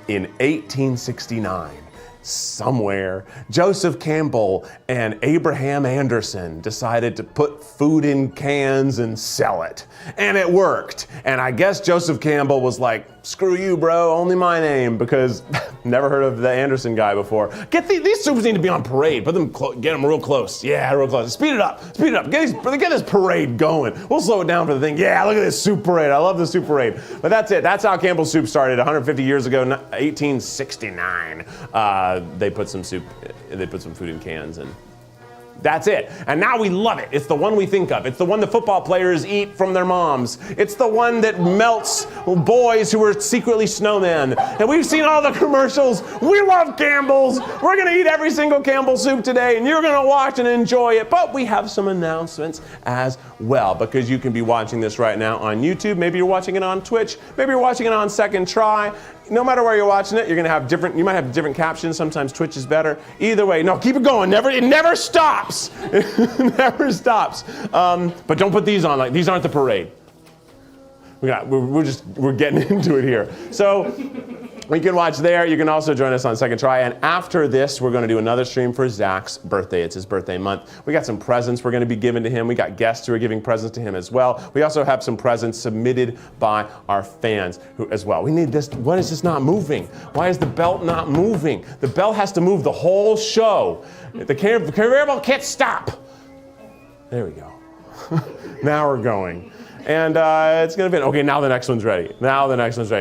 In 1869, somewhere, Joseph Campbell and Abraham Anderson decided to put food in cans and sell it. And it worked. And I guess Joseph Campbell was like, screw you, bro, only my name, because never heard of the Anderson guy before. These soups need to be on parade. Put them, get them real close. Yeah, real close. Speed it up. Get this parade going. We'll slow it down for the thing. Yeah, look at this soup parade. I love the soup parade. But that's it. That's how Campbell's soup started 150 years ago, 1869. They put some food in cans, and that's it. And now we love it. It's the one we think of. It's the one the football players eat from their moms. It's the one that melts boys who are secretly snowmen. And we've seen all the commercials. We love Campbell's. We're gonna eat every single Campbell soup today, and you're gonna watch and enjoy it. But we have some announcements as well, because you can be watching this right now on YouTube. Maybe you're watching it on Twitch. Maybe you're watching it on Second Try. No matter where you're watching it, you're gonna have you might have different captions. Sometimes Twitch is better. Either way, no, keep it going. It never stops. It never stops. But don't put these on. Like, these aren't the parade. We're getting into it here. So you can watch there. You can also join us on Second Try. And after this, we're going to do another stream for Zach's birthday. It's his birthday month. We got some presents we're going to be giving to him. We got guests who are giving presents to him as well. We also have some presents submitted by our fans as well. We need this. What is this not moving? Why is the belt not moving? The belt has to move the whole show. The conveyor can't stop. There we go. Now we're going. And it's gonna be, okay, now the next one's ready.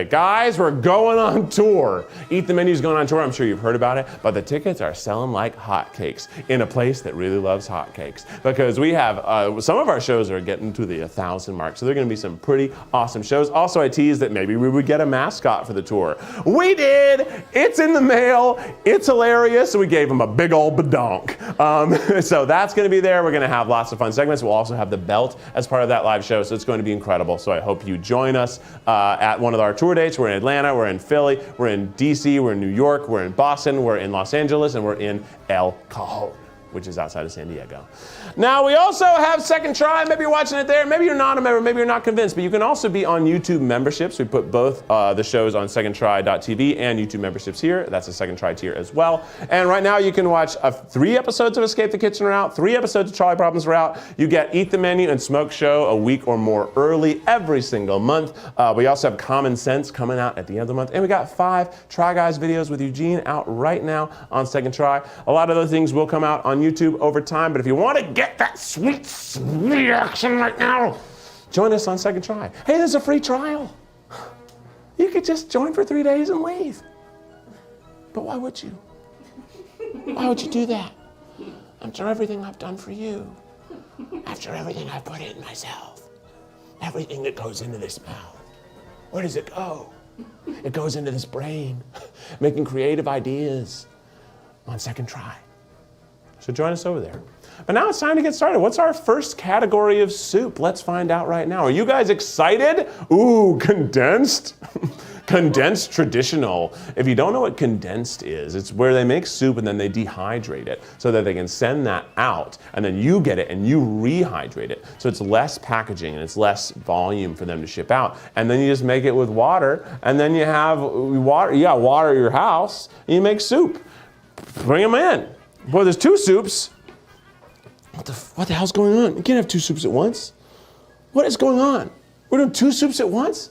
Guys, we're going on tour. Eat the Menu's going on tour. I'm sure you've heard about it, but the tickets are selling like hotcakes in a place that really loves hotcakes. Because we have, some of our shows are getting to the 1,000 mark, so they're gonna be some pretty awesome shows. Also, I teased that maybe we would get a mascot for the tour. We did! It's in the mail. It's hilarious, so we gave him a big old badonk. So that's gonna be there. We're gonna have lots of fun segments. We'll also have the belt as part of that live show, so it's going to be incredible. So I hope you join us at one of our tour dates. We're in Atlanta, we're in Philly, we're in DC, we're in New York, we're in Boston, we're in Los Angeles, and we're in El Cajon, which is outside of San Diego. Now, we also have Second Try. Maybe you're watching it there. Maybe you're not a member. Maybe you're not convinced. But you can also be on YouTube memberships. We put both the shows on secondtry.tv and YouTube memberships here. That's a Second Try tier as well. And right now, you can watch 3 episodes of Escape the Kitchen are out, 3 episodes of Trolley Problems are out. You get Eat the Menu and Smoke Show a week or more early every single month. We also have Common Sense coming out at the end of the month. And we got 5 Try Guys videos with Eugene out right now on Second Try. A lot of those things will come out on YouTube over time, but if you want to get that sweet reaction right now, join us on Second Try. Hey, there's a free trial. You could just join for 3 days and leave. But why would you? Why would you do that? After everything I've done for you, after everything I've put in myself, everything that goes into this mouth, where does it go? It goes into this brain, making creative ideas on Second Try. So join us over there. But now it's time to get started. What's our first category of soup? Let's find out right now. Are you guys excited? Ooh, condensed? Condensed traditional. If you don't know what condensed is, it's where they make soup and then they dehydrate it so that they can send that out and then you get it and you rehydrate it. So it's less packaging and it's less volume for them to ship out. And then you just make it with water and then you have water, water your house and you make soup. Bring them in. Boy, there's 2 soups. What the hell's going on? You can't have 2 soups at once. What is going on? We're doing 2 soups at once?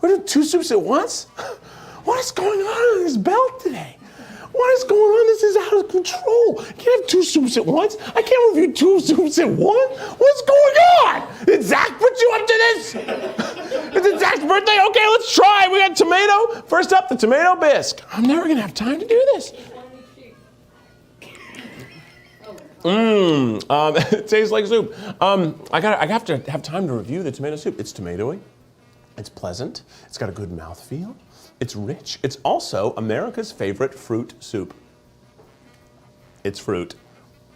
We're doing 2 soups at once? What is going on this belt today? What is going on? This is out of control. You can't have 2 soups at once. I can't review 2 soups at once. What's going on? Did Zach put you up to this? Is it Zach's birthday? Okay, let's try. We got tomato. First up, the tomato bisque. I'm never going to have time to do this. It tastes like soup. I have to have time to review the tomato soup. It's tomatoey. It's pleasant. It's got a good mouthfeel. It's rich. It's also America's favorite fruit soup. It's fruit.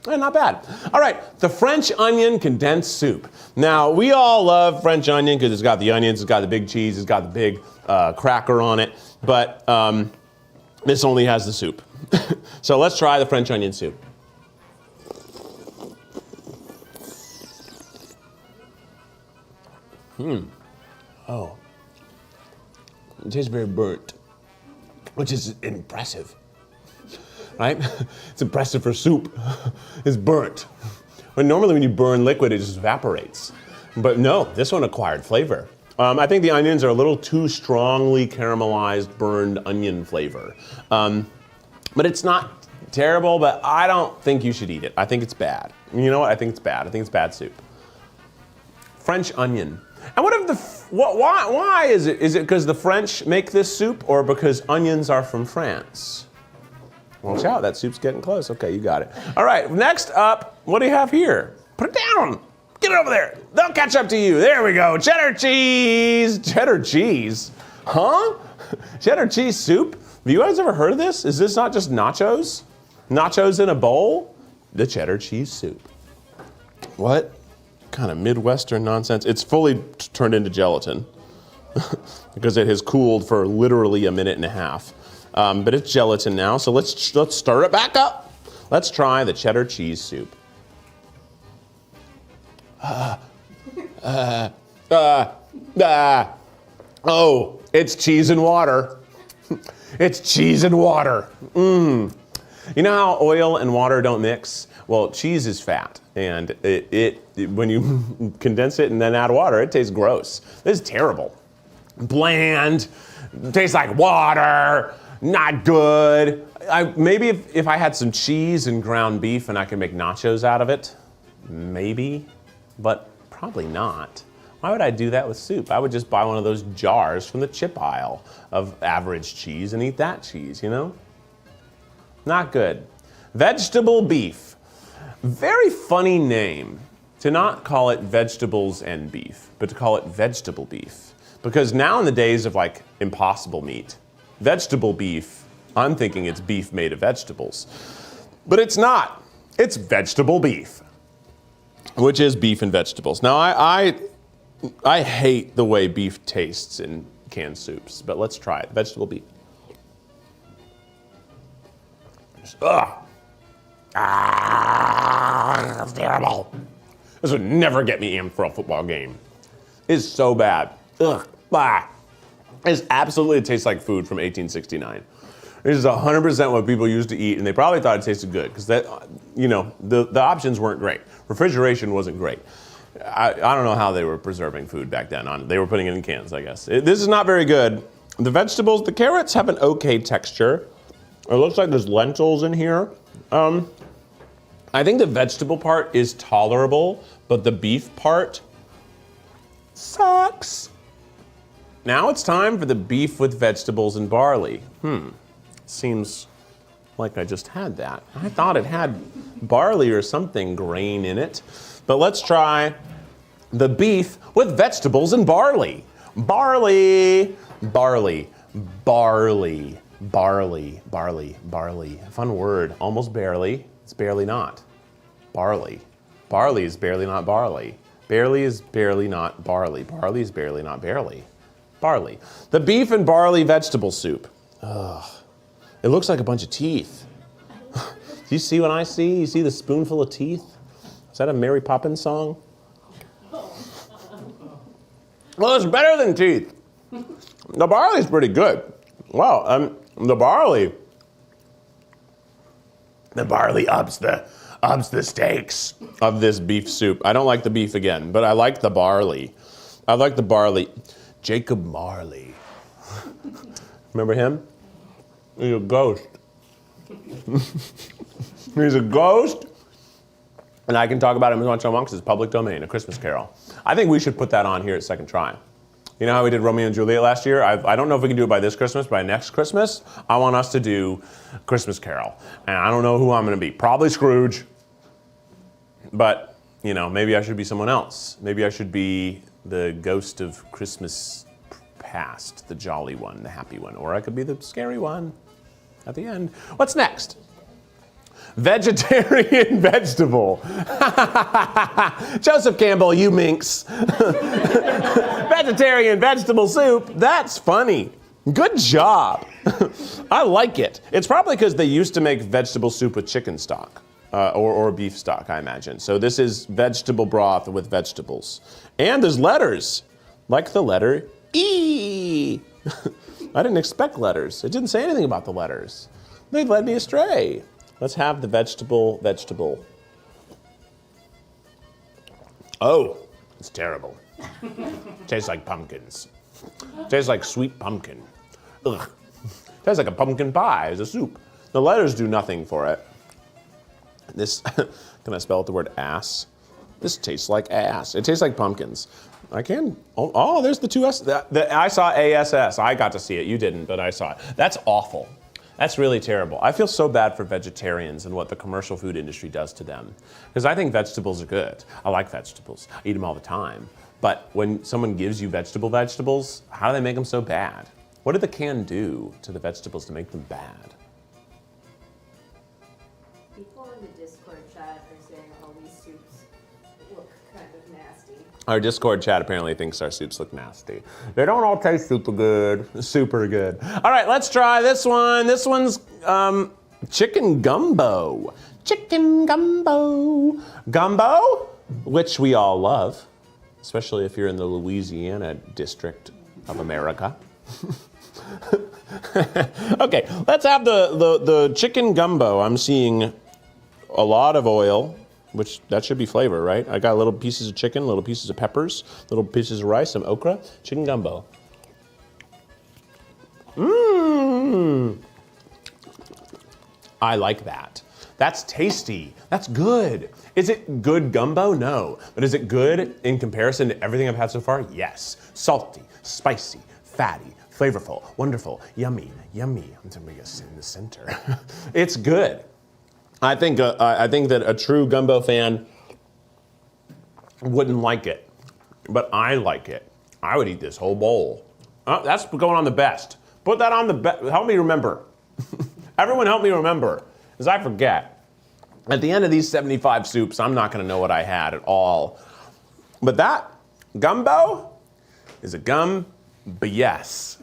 Not bad. All right, the French onion condensed soup. Now, we all love French onion because it's got the onions, it's got the big cheese, it's got the big cracker on it, but this only has the soup. So let's try the French onion soup. Oh, it tastes very burnt. which is impressive, right? It's impressive for soup. It's burnt. When normally when you burn liquid, it just evaporates. But no, this one acquired flavor. I think the onions are a little too strongly caramelized, burned onion flavor. But it's not terrible, but I don't think you should eat it. I think it's bad. You know what? I think it's bad. I think it's bad soup. French onion. And what if why is it? Is it because the French make this soup or because onions are from France? Watch out, that soup's getting close. Okay, you got it. All right, next up, what do you have here? Put it down. Get it over there. They'll catch up to you. There we go. Cheddar cheese. Cheddar cheese? Huh? Cheddar cheese soup? Have you guys ever heard of this? Is this not just nachos? Nachos in a bowl? The cheddar cheese soup. What kind of Midwestern nonsense? It's fully turned into gelatin because it has cooled for literally a minute and a half. But it's gelatin now, so let's stir it back up. Let's try the cheddar cheese soup. Oh, it's cheese and water. It's cheese and water. You know how oil and water don't mix? Well, cheese is fat, and it when you condense it and then add water, it tastes gross. This is terrible. Bland, tastes like water, not good. Maybe if I had some cheese and ground beef and I could make nachos out of it, maybe, but probably not. Why would I do that with soup? I would just buy one of those jars from the chip aisle of average cheese and eat that cheese, you know? Not good. Vegetable beef. Very funny name to not call it vegetables and beef, but to call it vegetable beef. Because now in the days of like Impossible Meat, vegetable beef, I'm thinking it's beef made of vegetables. But it's not. It's vegetable beef, which is beef and vegetables. Now I hate the way beef tastes in canned soups, but let's try it. Vegetable beef. Ugh. That's terrible. This would never get me in for a football game. It's so bad. Ugh. Bah. It absolutely tastes like food from 1869. This is 100% what people used to eat, and they probably thought it tasted good because that, you know, the options weren't great. Refrigeration wasn't great. I don't know how they were preserving food back then. They were putting it in cans, I guess. This is not very good. The vegetables, the carrots have an okay texture. It looks like there's lentils in here. I think the vegetable part is tolerable, but the beef part sucks. Now it's time for the beef with vegetables and barley. Seems like I just had that. I thought it had barley or something grain in it. But let's try the beef with vegetables and barley. Barley, barley, barley, barley, barley, barley. Fun word, almost barely. It's barely not. Barley. Barley is barely not barley. Barley is barely not barley. Barley is barely not barley. Barley. The beef and barley vegetable soup. Ugh. It looks like a bunch of teeth. Do you see what I see? You see the spoonful of teeth? Is that a Mary Poppins song? Well, it's better than teeth. The barley's pretty good. Wow, the barley ups the stakes of this beef soup. I don't like the beef again, but I like the barley. I like the barley. Jacob Marley. Remember him? He's a ghost. He's a ghost. And I can talk about him as much as I want because it's public domain, A Christmas Carol. I think we should put that on here at Second Try. You know how we did Romeo and Juliet last year? I don't know if we can do it by this Christmas, by next Christmas. I want us to do Christmas Carol. And I don't know who I'm gonna be. Probably Scrooge. But, you know, maybe I should be someone else. Maybe I should be the ghost of Christmas past, the jolly one, the happy one. Or I could be the scary one at the end. What's next? Vegetarian vegetable. Joseph Campbell, you minx. Vegetarian vegetable soup. That's funny. Good job. I like it. It's probably because they used to make vegetable soup with chicken stock or beef stock, I imagine. So this is vegetable broth with vegetables. And there's letters, like the letter E. I didn't expect letters. It didn't say anything about the letters. They led me astray. Let's have the vegetable. Oh, it's terrible. Tastes like pumpkins. Tastes like sweet pumpkin. Ugh. Tastes like a pumpkin pie as a soup. The letters do nothing for it. This, can I spell out the word ass? This tastes like ass. It tastes like pumpkins. I can, oh, there's the two S. I saw ASS. I got to see it. You didn't, but I saw it. That's awful. That's really terrible. I feel so bad for vegetarians and what the commercial food industry does to them. Because I think vegetables are good. I like vegetables. I eat them all the time. But when someone gives you vegetables, how do they make them so bad? What did the can do to the vegetables to make them bad? People in the Discord chat are saying all these soups look kind of nasty. Our Discord chat apparently thinks our soups look nasty. They don't all taste super good. Super good. All right, let's try this one. This one's chicken gumbo. Chicken gumbo. Gumbo, which we all love, especially if you're in the Louisiana district of America. Okay, let's have the chicken gumbo. I'm seeing a lot of oil, which that should be flavor, right? I got little pieces of chicken, little pieces of peppers, little pieces of rice, some okra, chicken gumbo. Mmm. I like that. That's tasty. That's good. Is it good gumbo? No. But is it good in comparison to everything I've had so far? Yes. Salty, spicy, fatty, flavorful, wonderful, yummy, yummy. I'm gonna make it in the center. It's good. I think that a true gumbo fan wouldn't like it, but I like it. I would eat this whole bowl. That's going on the best. Put that on the best. Help me remember. Everyone help me remember, because I forget. At the end of these 75 soups, I'm not gonna know what I had at all. But that gumbo is a yes.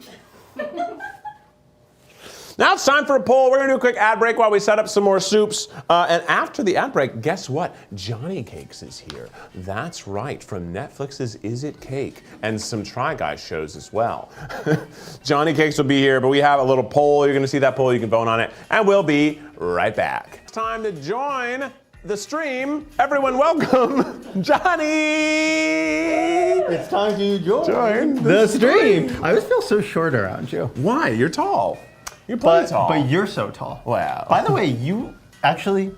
Now it's time for a poll. We're gonna do a quick ad break while we set up some more soups. And after the ad break, guess what? Johnny Cakes is here. That's right, from Netflix's Is It Cake? And some Try Guys shows as well. Johnny Cakes will be here, but we have a little poll. You're gonna see that poll, you can vote on it, and we'll be right back. It's time to join the stream. Everyone welcome Johnny! It's time to join the stream. I always feel so short around you. Why? You're tall. You're pretty tall. But you're so tall. Wow. By the way, you actually,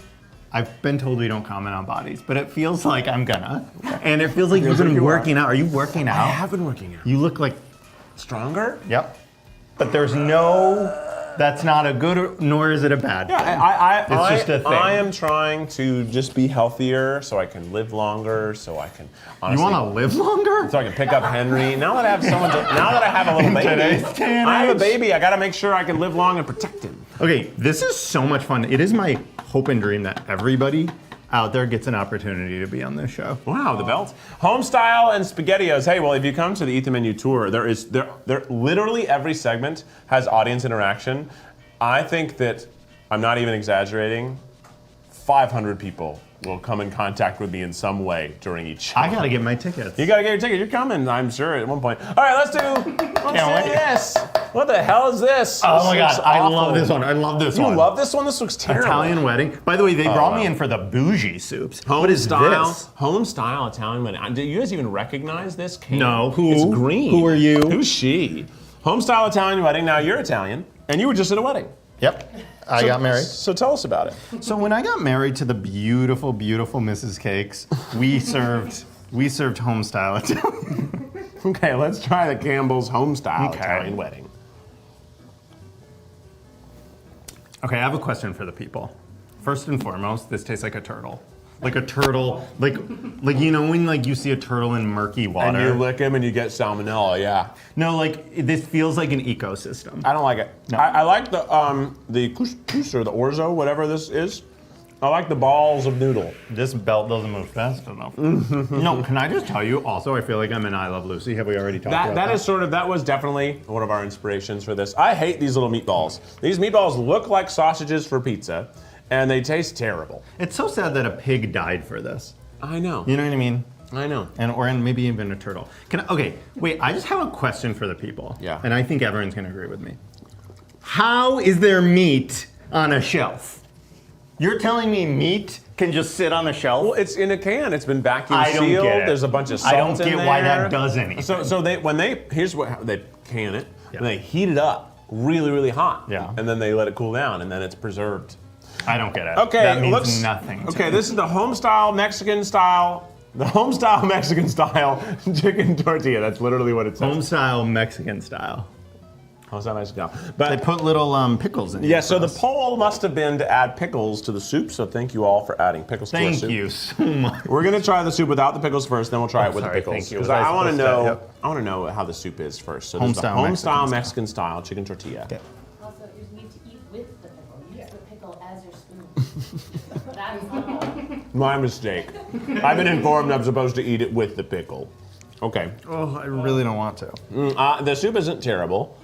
I've been told we don't comment on bodies, but it feels like I'm gonna. And it feels like you've been working out. Are you working out? I have been working out. You look like... Stronger? Yep. But there's no... That's not a good, nor is it a bad thing. Yeah, it's just a thing. I am trying to just be healthier so I can live longer, so I can honestly... You want to live longer? So I can pick up Henry. Now that I have someone now that I have a little baby, I have a baby, I gotta make sure I can live long and protect him. Okay, this is so much fun. It is my hope and dream that everybody out there gets an opportunity to be on this show. Wow, the belt. Homestyle and SpaghettiOs. Hey, well, if you come to the Eat the Menu tour, there literally every segment has audience interaction. I think that, I'm not even exaggerating, 500 people will come in contact with me in some way during each show. I gotta get my tickets. You gotta get your ticket. You're coming, I'm sure, at one point. All right, let's do this. What the hell is this? Oh my God, I love this one. I love this one. You love this one? This looks terrible. Italian wedding. By the way, they brought me in for the bougie soups. What is this? Homestyle Italian wedding. Do you guys even recognize this can? No. Who? It's green. Who are you? Who's she? Homestyle Italian wedding. Now you're Italian, and you were just at a wedding. Yep. I got married. So tell us about it. So when I got married to the beautiful, beautiful Mrs. Cakes, we served Homestyle Italian. Okay, let's try the Campbell's Homestyle Italian wedding. Okay, I have a question for the people. First and foremost, this tastes like a turtle. Like a turtle, like you know when like you see a turtle in murky water? And you lick him and you get salmonella, yeah. No, like this feels like an ecosystem. I don't like it. No. I like the couscous or the orzo, whatever this is. I like the balls of noodle. This belt doesn't move fast enough. No, can I just tell you, also I feel like I'm in I Love Lucy. Have we already talked about that? That was definitely one of our inspirations for this. I hate these little meatballs. These meatballs look like sausages for pizza, and they taste terrible. It's so sad that a pig died for this. I know. You know what I mean? I know. And maybe even a turtle. Okay, wait, I just have a question for the people. Yeah. And I think everyone's gonna agree with me. How is there meat on a shelf? You're telling me meat can just sit on a shelf? Well, it's in a can. It's been vacuum I don't sealed. get it. There's a bunch of salt I don't in get there. why that does anything. So here's what they can it. Yeah. And they heat it up really, really hot. Yeah. And then they let it cool down, and then it's preserved. I don't get it. Okay, that means nothing. to Okay, me. this is the Homestyle Mexican style. The Homestyle Mexican style chicken tortilla. That's literally what it says. Homestyle Mexican style. Homestyle Mexican style. They But put little pickles in it. yeah, so the poll must have been to add pickles to the soup. So thank you all for adding pickles to our soup. Thank you so much. We're gonna try the soup without the pickles first, then we'll try it with sorry, the pickles. thank you. Because Was I I want to supposed to- know. yep. I want to know how the soup is first. So this is the Homestyle Homestyle Mexican Mexican style chicken tortilla. Okay. Also, you need to eat with the pickle. Use the pickle as your spoon. That's the whole. My mistake. I've been informed I'm supposed to eat it with the pickle. Okay. Oh, I really don't want to. The soup isn't terrible.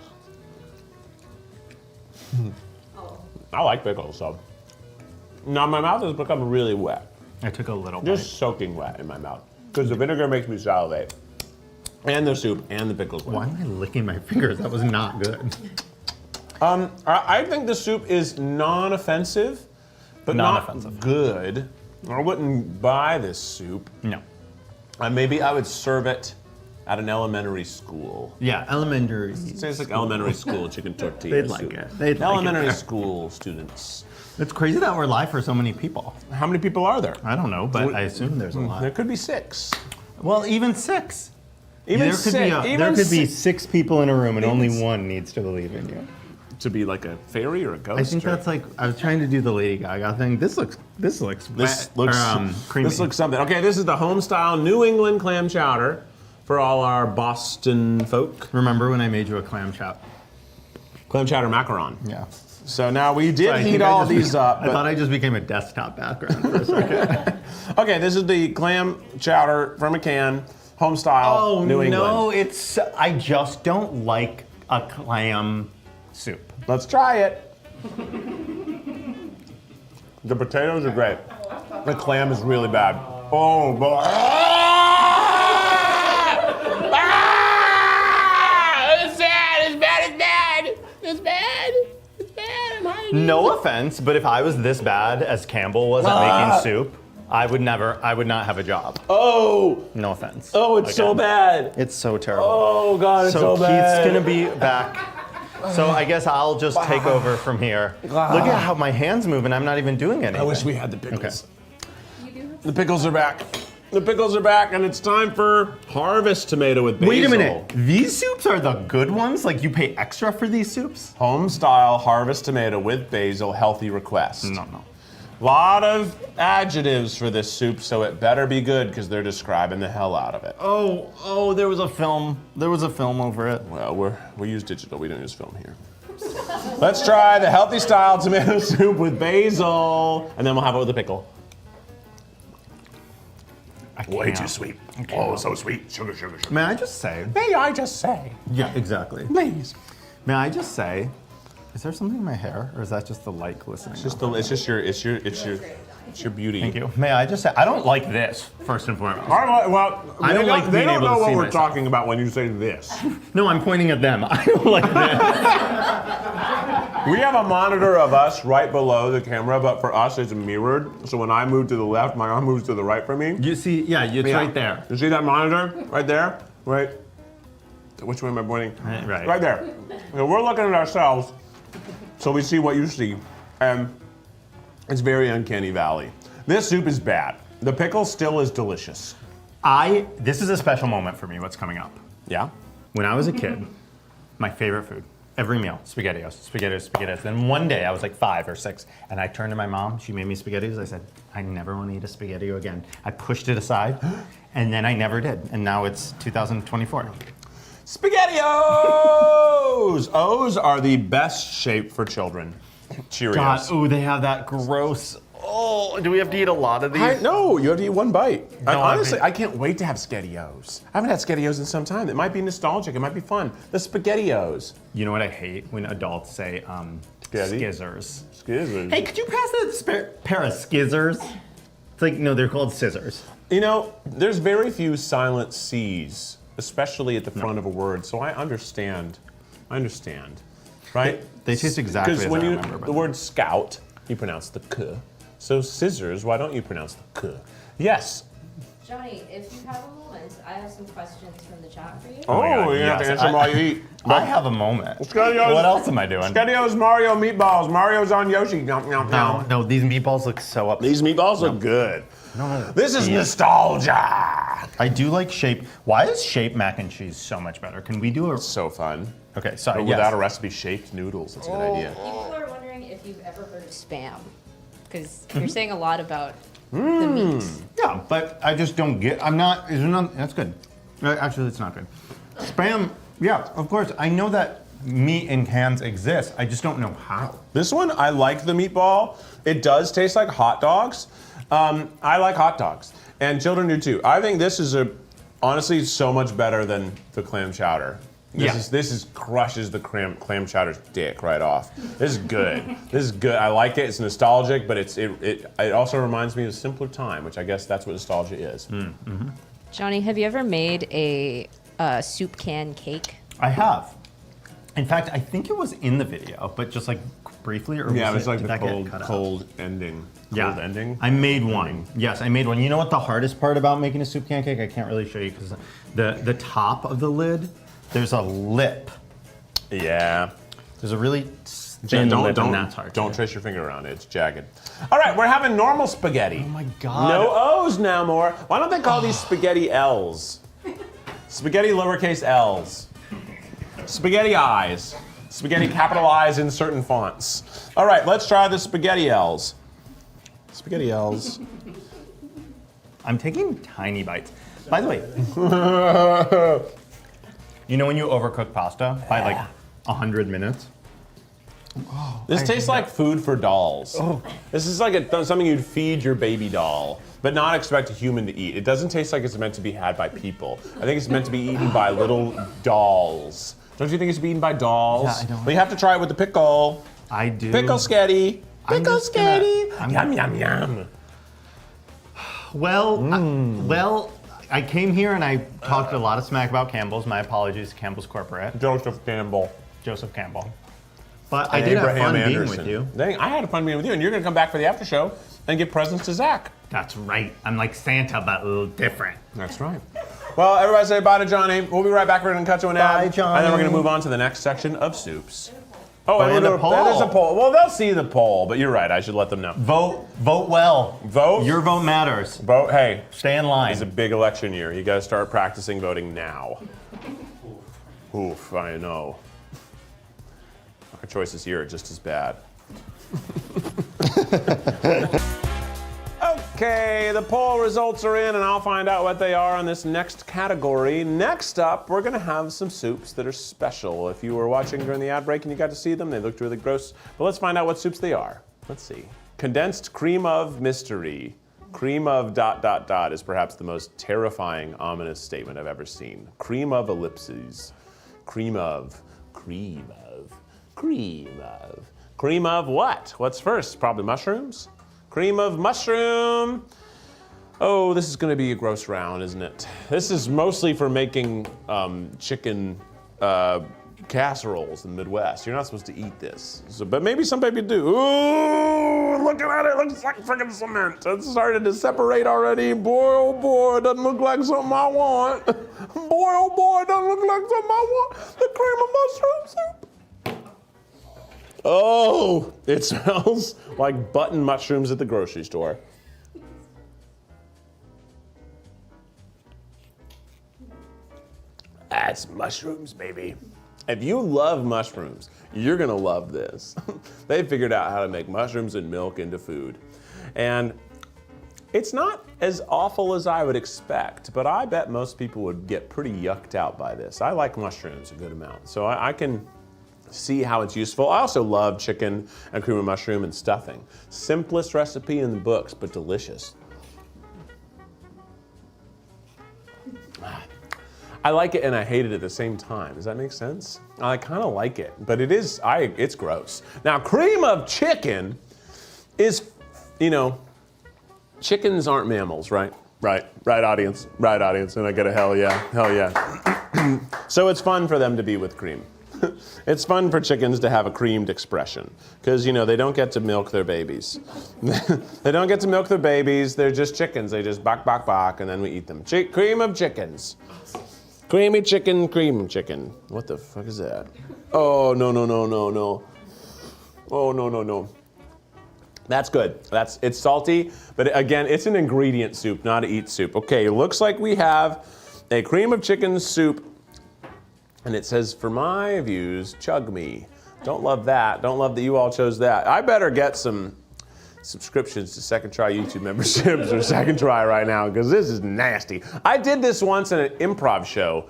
Oh. I like pickles, so. Now my mouth has become really wet. I took a little Just soaking wet in my mouth. Because the vinegar makes me salivate. And the soup and the pickles. Why am I licking my fingers? That was not good. I think the soup is non-offensive, but Non-offensive. not good. I wouldn't buy this soup. No. Maybe I would serve it at an elementary school. Yeah, elementary. Say it's like elementary school chicken tortilla They'd like soup. it. They'd like Elementary it. school students. It's crazy that we're live for so many people. How many people are there? I don't know, but I assume there's a There lot. could be 6. Well, even 6. Even there could six. there could be 6 people in a room and only one needs to believe in you. To be like a fairy or a ghost. I think that's like I was trying to do the Lady Gaga thing. This looks This wet, looks or, creamy. This looks something. Okay, this is the Homestyle New England clam chowder for all our Boston folk. Remember when I made you a clam chowder? Clam chowder macaron. Yeah. So now we did I heat think all just these up. I but- thought I just became a desktop background for a second. Okay, this is the clam chowder from a can, Homestyle New England. no, I just don't like a clam soup. Let's try it. The potatoes are great. The clam is really bad. Oh boy. It's bad, it's bad, it's bad. It's bad. It's bad. I'm hiding. No offense, but if I was this bad as Campbell was at making soup, I would not have a job. Oh. No offense. Oh, it's so Again. bad. It's so terrible. Oh God, it's so Keith's bad. gonna be back. So I guess I'll just take over from here. Look at how my hand's moving. I'm not even doing anything. I wish we had the pickles. You do have The pickles are back. The pickles are back, and it's time for harvest tomato with basil. Wait a minute. These soups are the good ones? Like you pay extra for these soups? Home-style harvest tomato with basil, healthy request. No. Lot of adjectives for this soup, so it better be good because they're describing the hell out of it. Oh, there was a film. There was a film over it. Well, we use digital, we don't use film here. Let's try the healthy style tomato soup with basil, and then we'll have it with a pickle. Way too sweet. Oh, so sweet. Sugar, sugar, sugar. May I just say? May I just say? Yeah, exactly. Please. May I just say? Is there something in my hair, or is that just the light glistening? It's your beauty. Thank you. May I just say? I don't like this. First and foremost. Well, I don't like they being don't able know to what see we're myself. talking about when you say this. No, I'm pointing at them. I don't like this. We have a monitor of us right below the camera, but for us it's mirrored. So when I move to the left, my arm moves to the right for me. You see? Yeah, it's Yeah. right there. You see that monitor right there? Right. Which way am I pointing? Right. Right there. So we're looking at ourselves, so we see what you see, and it's very uncanny valley. This soup is bad. The pickle still is delicious. This is a special moment for me. What's coming up? Yeah. When I was a kid, my favorite food, every meal, SpaghettiOs. Then one day I was like 5 or 6, and I turned to my mom. She made me SpaghettiOs. I said, I never want to eat a SpaghettiO again. I pushed it aside, and then I never did. And now it's 2024. SpaghettiOs! O's are the best shape for children. Cheerios. God, ooh, they have that gross. Oh, do we have to eat a lot of these? No, you have to eat one bite. No, Honestly, I can't wait to have SpaghettiOs. I haven't had SpaghettiOs in some time. It might be nostalgic. It might be fun. The SpaghettiOs. You know what I hate? When adults say Spaghetti? skizzers. Skizzers. Hey, could you pass that pair of skizzers? It's like, no, they're called scissors. You know, there's very few silent C's, especially at the front of a word, so I understand. Right? They taste exactly as I when remember. the word scout, you pronounce the k. So scissors, why don't you pronounce the k? Yes. Johnny, if you have a moment, I have some questions from the chat for you. Oh, my God, you have to yes. answer them while you eat. I have a moment. SpaghettiOs- What else am I doing? SpaghettiOs Mario meatballs. Mario's on Yoshi. Nom, nom, nom. No, these meatballs look so up. These meatballs look good. No. This is nostalgia. I do like shape. Why is shape mac and cheese so much better? Can we do a? So fun. Okay, sorry. But yes. without a recipe, shaped noodles. That's a good idea. People are wondering if you've ever heard of spam, because you're saying a lot about the meat. Yeah, but I just don't get. I'm not. Is there not? That's good. Actually, it's not good. Spam. Yeah, of course. I know that meat in cans exists. I just don't know how. This one, I like the meatball. It does taste like hot dogs. I like hot dogs, and children do too. I think this is honestly so much better than the clam chowder. This is crushes the clam chowder's dick right off. This is good. This is good. I like it. It's nostalgic, but it also reminds me of a simpler time, which I guess that's what nostalgia is. Johnny, have you ever made a soup can cake? I have. In fact, I think it was in the video, but just like briefly, or Yeah, it was like did the that get cut out? cold ending. Cold ending. I made one. Yes, I made one. You know what the hardest part about making a soup can cake? I can't really show you because the top of the lid, there's a lip. Yeah. There's a really thin lip, and that's hard. Don't trace your finger around it. It's jagged. All right, we're having normal spaghetti. Oh my God. No O's now more. Why don't they call these spaghetti L's? Spaghetti lowercase L's. Spaghetti I's. Spaghetti capital I's in certain fonts. All right, let's try the spaghetti L's. Spaghetti L's. I'm taking tiny bites. By the way, you know when you overcook pasta by like 100 minutes? This tastes like food for dolls. This is like something you'd feed your baby doll, but not expect a human to eat. It doesn't taste like it's meant to be had by people. I think it's meant to be eaten by little dolls. Don't you think it's eaten by dolls? Yeah, I don't. Well, you have to try it with the pickle. I do. Pickle sketty. I'm Pickle just gonna- sketty. I'm Yum, gonna- yum, yum. Well, I came here and I talked a lot of smack about Campbell's. My apologies to Campbell's Corporate. Joseph Campbell. Joseph Campbell. But I And did have Abraham fun Anderson. being with you. Dang, I had a fun being with you, and you're gonna come back for the after show and give presents to Zach. That's right. I'm like Santa, but a little different. That's right. Well, everybody say bye to Johnny. We'll be right back. We're gonna cut to an ad. Bye, Johnny. And then we're gonna move on to the next section of soups. Oh, and and a poll. there's a poll. Well, they'll see the poll, but you're right. I should let them know. Vote well. Vote. Your vote matters. Vote. Hey, Stay in line. it's a big election year. You gotta start practicing voting now. Oof, I know. Our choices here are just as bad. Okay, the poll results are in, and I'll find out what they are on this next category. Next up, we're gonna have some soups that are special. If you were watching during the ad break and you got to see them, they looked really gross. But let's find out what soups they are. Let's see. Condensed cream of mystery. Cream of ... is perhaps the most terrifying, ominous statement I've ever seen. Cream of ellipses. Cream of what? What's first? Probably mushrooms? Cream of mushroom. Oh, this is gonna be a gross round, isn't it? This is mostly for making chicken casseroles in the Midwest. You're not supposed to eat this. So, but maybe some people do. Ooh, looking at it, looks like freaking cement. It started to separate already. Boy, oh boy, it doesn't look like something I want. Boy, oh boy, it doesn't look like something I want. The cream of mushroom soup. Oh, it smells like button mushrooms at the grocery store. That's mushrooms, baby. If you love mushrooms, you're gonna love this. They figured out how to make mushrooms and milk into food. And it's not as awful as I would expect, but I bet most people would get pretty yucked out by this. I like mushrooms a good amount, so I can see how it's useful. I also love chicken and cream of mushroom and stuffing. Simplest recipe in the books, but delicious. I like it and I hate it at the same time. Does that make sense? I kind of like it, but it's gross. Now, cream of chicken is, chickens aren't mammals, right? Right, audience, and I get a hell yeah. So it's fun for them to be with cream. It's fun for chickens to have a creamed expression, because they don't get to milk their babies. They don't get to milk their babies, they're just chickens. They just bok, bok, bok, and then we eat them. Cream of chickens. Creamy chicken, cream chicken. What the fuck is that? Oh, no. Oh, no. That's good. It's salty, but again, it's an ingredient soup, not a eat soup. Okay, it looks like we have a cream of chicken soup, and it says, for my views, chug me. Don't love that. Don't love that you all chose that. I better get some subscriptions to Second Try YouTube memberships or Second Try right now, because this is nasty. I did this once in an improv show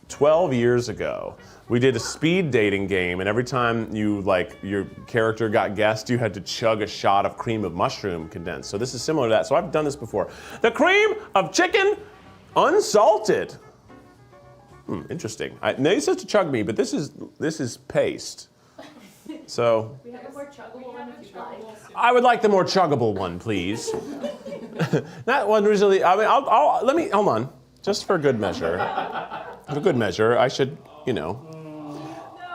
12 years ago. We did a speed dating game, and every time your character got guessed, you had to chug a shot of cream of mushroom condensed. So this is similar to that. So I've done this before. The cream of chicken unsalted. Interesting. They said to chug me, but this is paste. So We have a more chuggable one if you like. I would like the more chuggable one, please. That one really. I mean, let me hold on, just for good measure. For good measure, I should,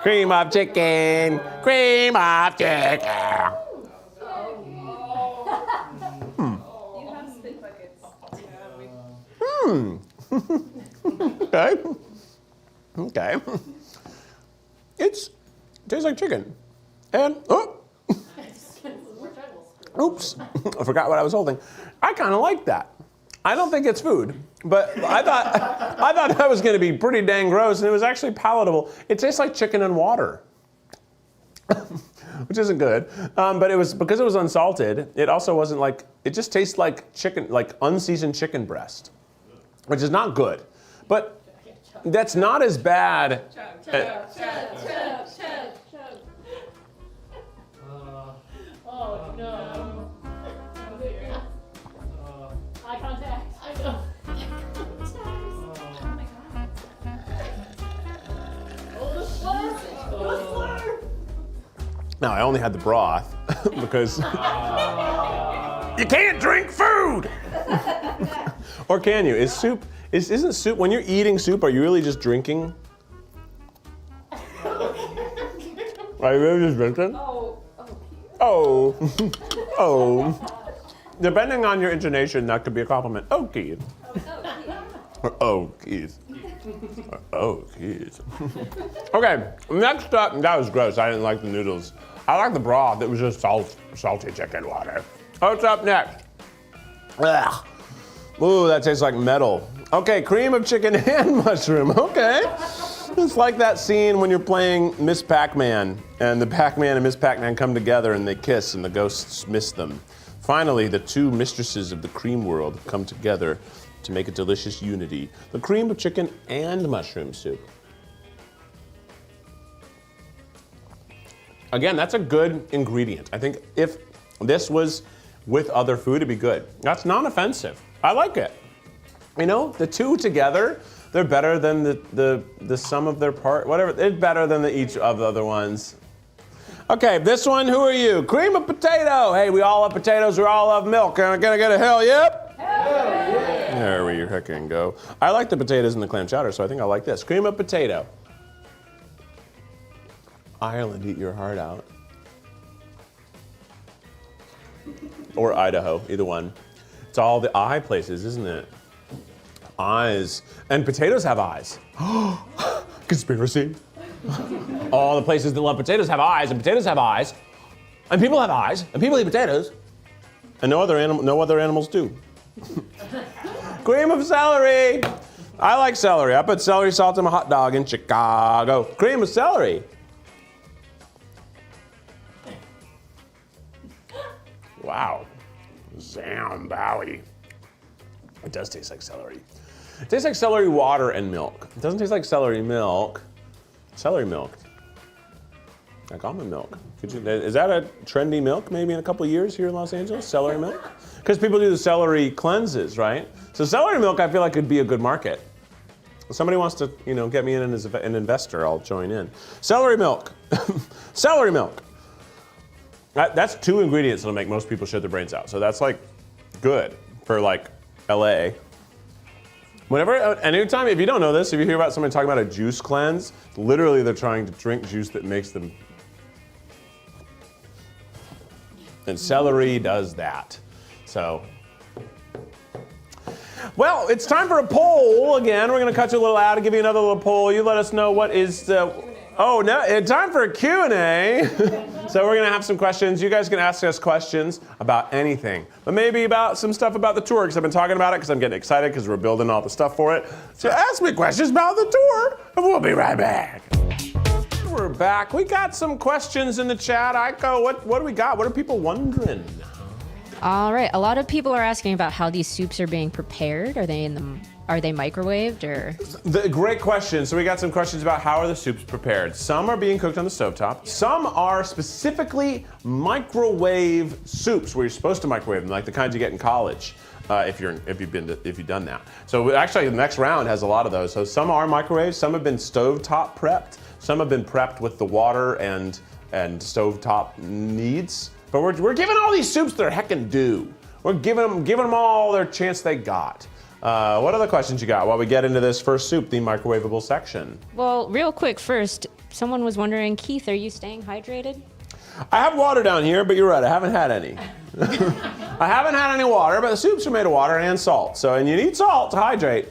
Cream of chicken, cream of chicken. You have spit buckets. Okay. It tastes like chicken. And, oops, I forgot what I was holding. I kind of like that. I don't think it's food, but I thought that was going to be pretty dang gross, and it was actually palatable. It tastes like chicken and water, which isn't good. But it was, because it was unsalted, it also wasn't like, it just tastes like chicken, like unseasoned chicken breast, which is not good. But that's not as bad. Oh no. Eye contact. I know. Now, I only had the broth because you can't drink food. Or can you? Is soup, isn't soup, when you're eating soup, are you really just drinking? Are you really just drinking? Oh. Depending on your intonation, that could be a compliment. Oh, Keith. Or, oh, Keith. Or, oh, Keith. Okay, next up, that was gross. I didn't like the noodles. I like the broth. It was just salty chicken water. What's up next? Ugh. Ooh, that tastes like metal. Okay, cream of chicken and mushroom. Okay. It's like that scene when you're playing Miss Pac-Man, and the Pac-Man and Miss Pac-Man come together and they kiss and the ghosts miss them. Finally, the two mistresses of the cream world come together to make a delicious unity. The cream of chicken and mushroom soup. Again, that's a good ingredient. I think if this was with other food, it'd be good. That's non-offensive. I like it. The two together, they're better than the sum of their part, whatever. It's better than each of the other ones. Okay, this one, who are you? Cream of potato. Hey, we all love potatoes, we all love milk. Am I gonna get a hell yep? Hell yeah. There we heckin' go. I like the potatoes and the clam chowder, so I think I like this. Cream of potato. Ireland, eat your heart out. Or Idaho, either one. It's all the eye places, isn't it? Eyes. And potatoes have eyes. Conspiracy. All the places that love potatoes have eyes, and potatoes have eyes. And people have eyes, and people eat potatoes. And no other animals do. Cream of celery. I like celery. I put celery salt in my hot dog in Chicago. Cream of celery. Wow. Zambowie. It does taste like celery. It tastes like celery water and milk. It doesn't taste like celery milk. Celery milk. Like almond milk. Is that a trendy milk maybe in a couple years here in Los Angeles? Celery milk? Because people do the celery cleanses, right? So celery milk I feel like could be a good market. If somebody wants to, get me in as an investor, I'll join in. Celery milk. Celery milk. That's two ingredients that'll make most people shit their brains out. So that's like good for like LA. Whenever, anytime, if you don't know this, if you hear about somebody talking about a juice cleanse, literally they're trying to drink juice that makes them. And celery does that. So. Well, it's time for a poll again. We're going to cut you a little out and give you another little poll. You let us know what is. Oh, no, it's time for a Q&A. So we're going to have some questions. You guys can ask us questions about anything, but maybe about some stuff about the tour, because I've been talking about it because I'm getting excited because we're building all the stuff for it. So ask me questions about the tour, and we'll be right back. We're back. We got some questions in the chat. Aiko, what do we got? What are people wondering? All right, a lot of people are asking about how these soups are being prepared. Are they microwaved or? Great question. So we got some questions about how are the soups prepared. Some are being cooked on the stovetop. Some are specifically microwave soups where you're supposed to microwave them, like the kinds you get in college. If you've done that. So actually the next round has a lot of those. So some are microwaved, some have been stovetop prepped, some have been prepped with the water and stovetop needs. But we're giving all these soups their heckin' due. We're giving them all their chance they got. What other questions you got while we get into this first soup, the microwavable section? Well, real quick first, someone was wondering, Keith, are you staying hydrated? I have water down here, but you're right, I haven't had any. I haven't had any water, but the soups are made of water and salt. And you need salt to hydrate.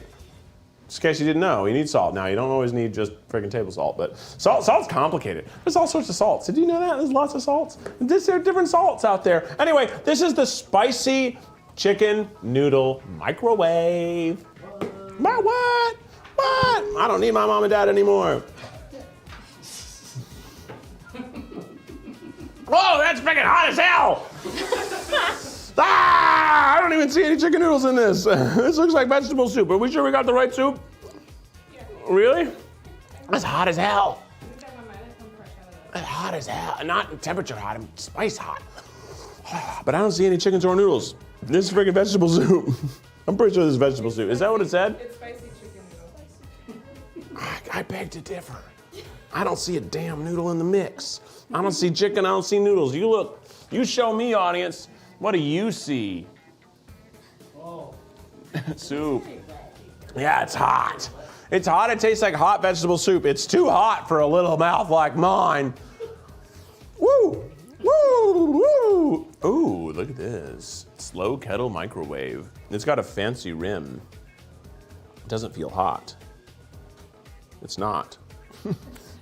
Just in case you didn't know, you need salt. Now, you don't always need just freaking table salt, but salt's complicated. There's all sorts of salts. Did you know that? There's lots of salts. There are different salts out there. Anyway, this is the spicy chicken noodle microwave. What? What? I don't need my mom and dad anymore. Whoa, that's freaking hot as hell! I don't even see any chicken noodles in this. This looks like vegetable soup. Are we sure we got the right soup? Yeah. Really? That's hot as hell. That's hot as hell. Not temperature hot, I'm spice hot. But I don't see any chickens or noodles. This is freaking vegetable soup. I'm pretty sure this is vegetable soup. Is that what it said? It's spicy chicken noodles. I beg to differ. I don't see a damn noodle in the mix. I don't see chicken, I don't see noodles. You look, you show me, audience. What do you see? Oh. Soup. Yeah, it's hot. It's hot, it tastes like hot vegetable soup. It's too hot for a little mouth like mine. Woo! Woo! Woo! Ooh, look at this. Slow kettle microwave. It's got a fancy rim. It doesn't feel hot. It's not.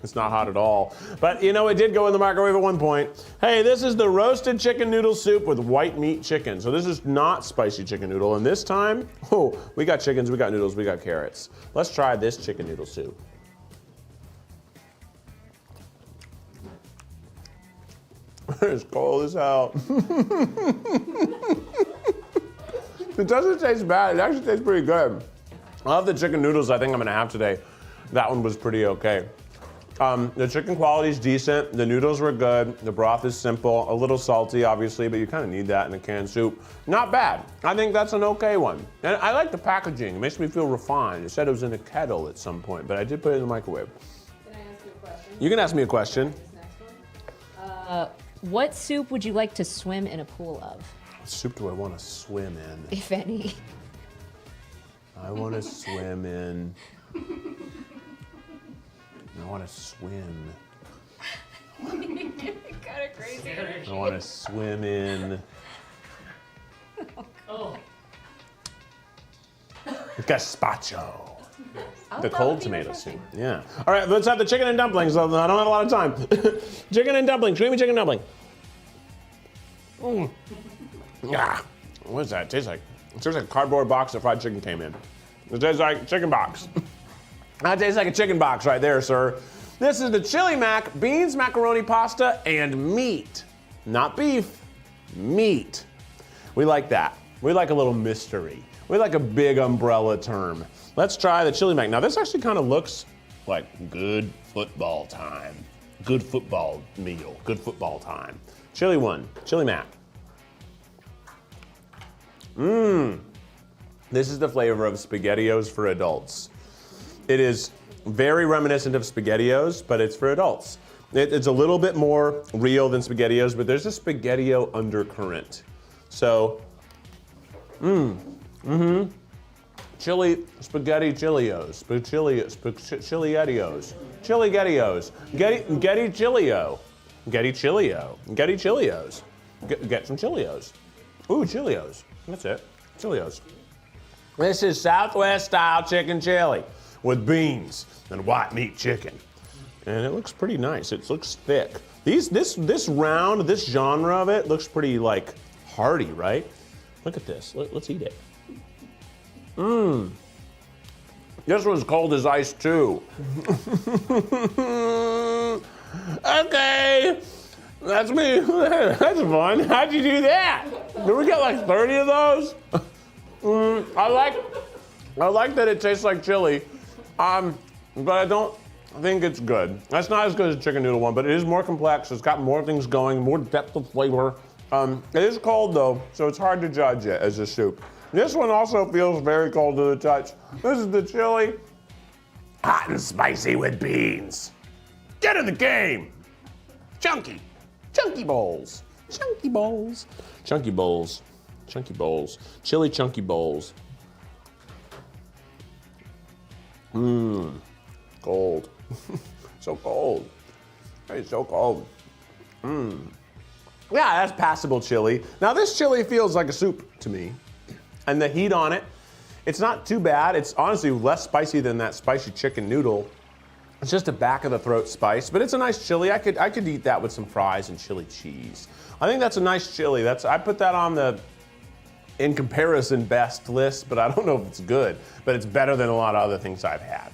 It's not hot at all. But you know, it did go in the microwave at one point. Hey, this is the roasted chicken noodle soup with white meat chicken. So this is not spicy chicken noodle. And this time, we got chickens, we got noodles, we got carrots. Let's try this chicken noodle soup. It's cold as hell. It doesn't taste bad. It actually tastes pretty good. I love the chicken noodles I think I'm gonna have today. That one was pretty okay. The chicken quality is decent. The noodles were good. The broth is simple, a little salty, obviously, but you kind of need that in a canned soup. Not bad. I think that's an okay one. And I like the packaging. It makes me feel refined. It said it was in a kettle at some point, but I did put it in the microwave. Can I ask you a question? You can ask me a question. This next one? What soup would you like to swim in a pool of, What soup do I want to swim in? if any? I want to swim in. I want to swim. Kind of crazy. I want to swim in. Oh. Gazpacho. The cold tomato soup. Yeah. All right, let's have the chicken and dumplings. I don't have a lot of time. Chicken and dumplings. Creamy chicken dumpling. Yeah. What does that taste like? It tastes like a cardboard box that fried chicken came in. It tastes like a chicken box. That tastes like a chicken box right there, sir. This is the chili mac, beans, macaroni, pasta, and meat. Not beef, meat. We like that. We like a little mystery. We like a big umbrella term. Let's try the chili mac. Now this actually kind of looks like good football time. Good football meal, good football time. Chili one, chili mac. This is the flavor of SpaghettiOs for adults. It is very reminiscent of SpaghettiOs, but it's for adults. It's a little bit more real than SpaghettiOs, but there's a SpaghettiO undercurrent. So, chili spaghetti chilios, chilietios, chili gettios, getty chilio, getty chilio, getty chilios. Get some chilios. Ooh, chilios. That's it. Chilios. This is Southwest style chicken chili with beans and white meat chicken. And it looks pretty nice. It looks thick. This round, this genre of it looks pretty like hearty, right? Look at this. Let's eat it. Mmm. This one's cold as ice too. Okay. That's me. That's fun. How'd you do that? Did we get like 30 of those? I like that it tastes like chili, but I don't think it's good. That's not as good as the chicken noodle one, but it is more complex. It's got more things going, more depth of flavor. It is cold though, so it's hard to judge it as a soup. This one also feels very cold to the touch. This is the chili, hot and spicy with beans. Get in the game. Chunky bowls, chunky bowls, chunky bowls, chunky bowls, chili chunky bowls. Mmm, cold, so cold. It's so cold. Mmm. Yeah, that's passable chili. Now this chili feels like a soup to me, and the heat on it, it's not too bad. It's honestly less spicy than that spicy chicken noodle. It's just a back of the throat spice, but it's a nice chili. I could eat that with some fries and chili cheese. I think that's a nice chili. I put that on the in comparison best list, but I don't know if it's good, but it's better than a lot of other things I've had.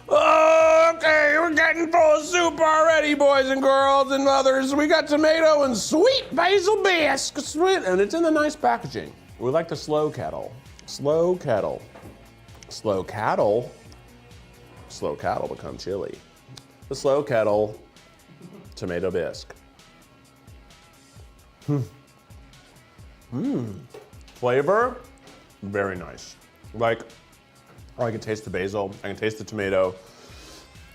Okay, we're getting full of soup already, boys and girls and others. We got tomato and sweet basil bisque, and it's in the nice packaging. We like the slow kettle. Slow kettle. Slow cattle. Slow cattle become chili. The slow kettle tomato bisque. Flavor, very nice. I can taste the basil, I can taste the tomato.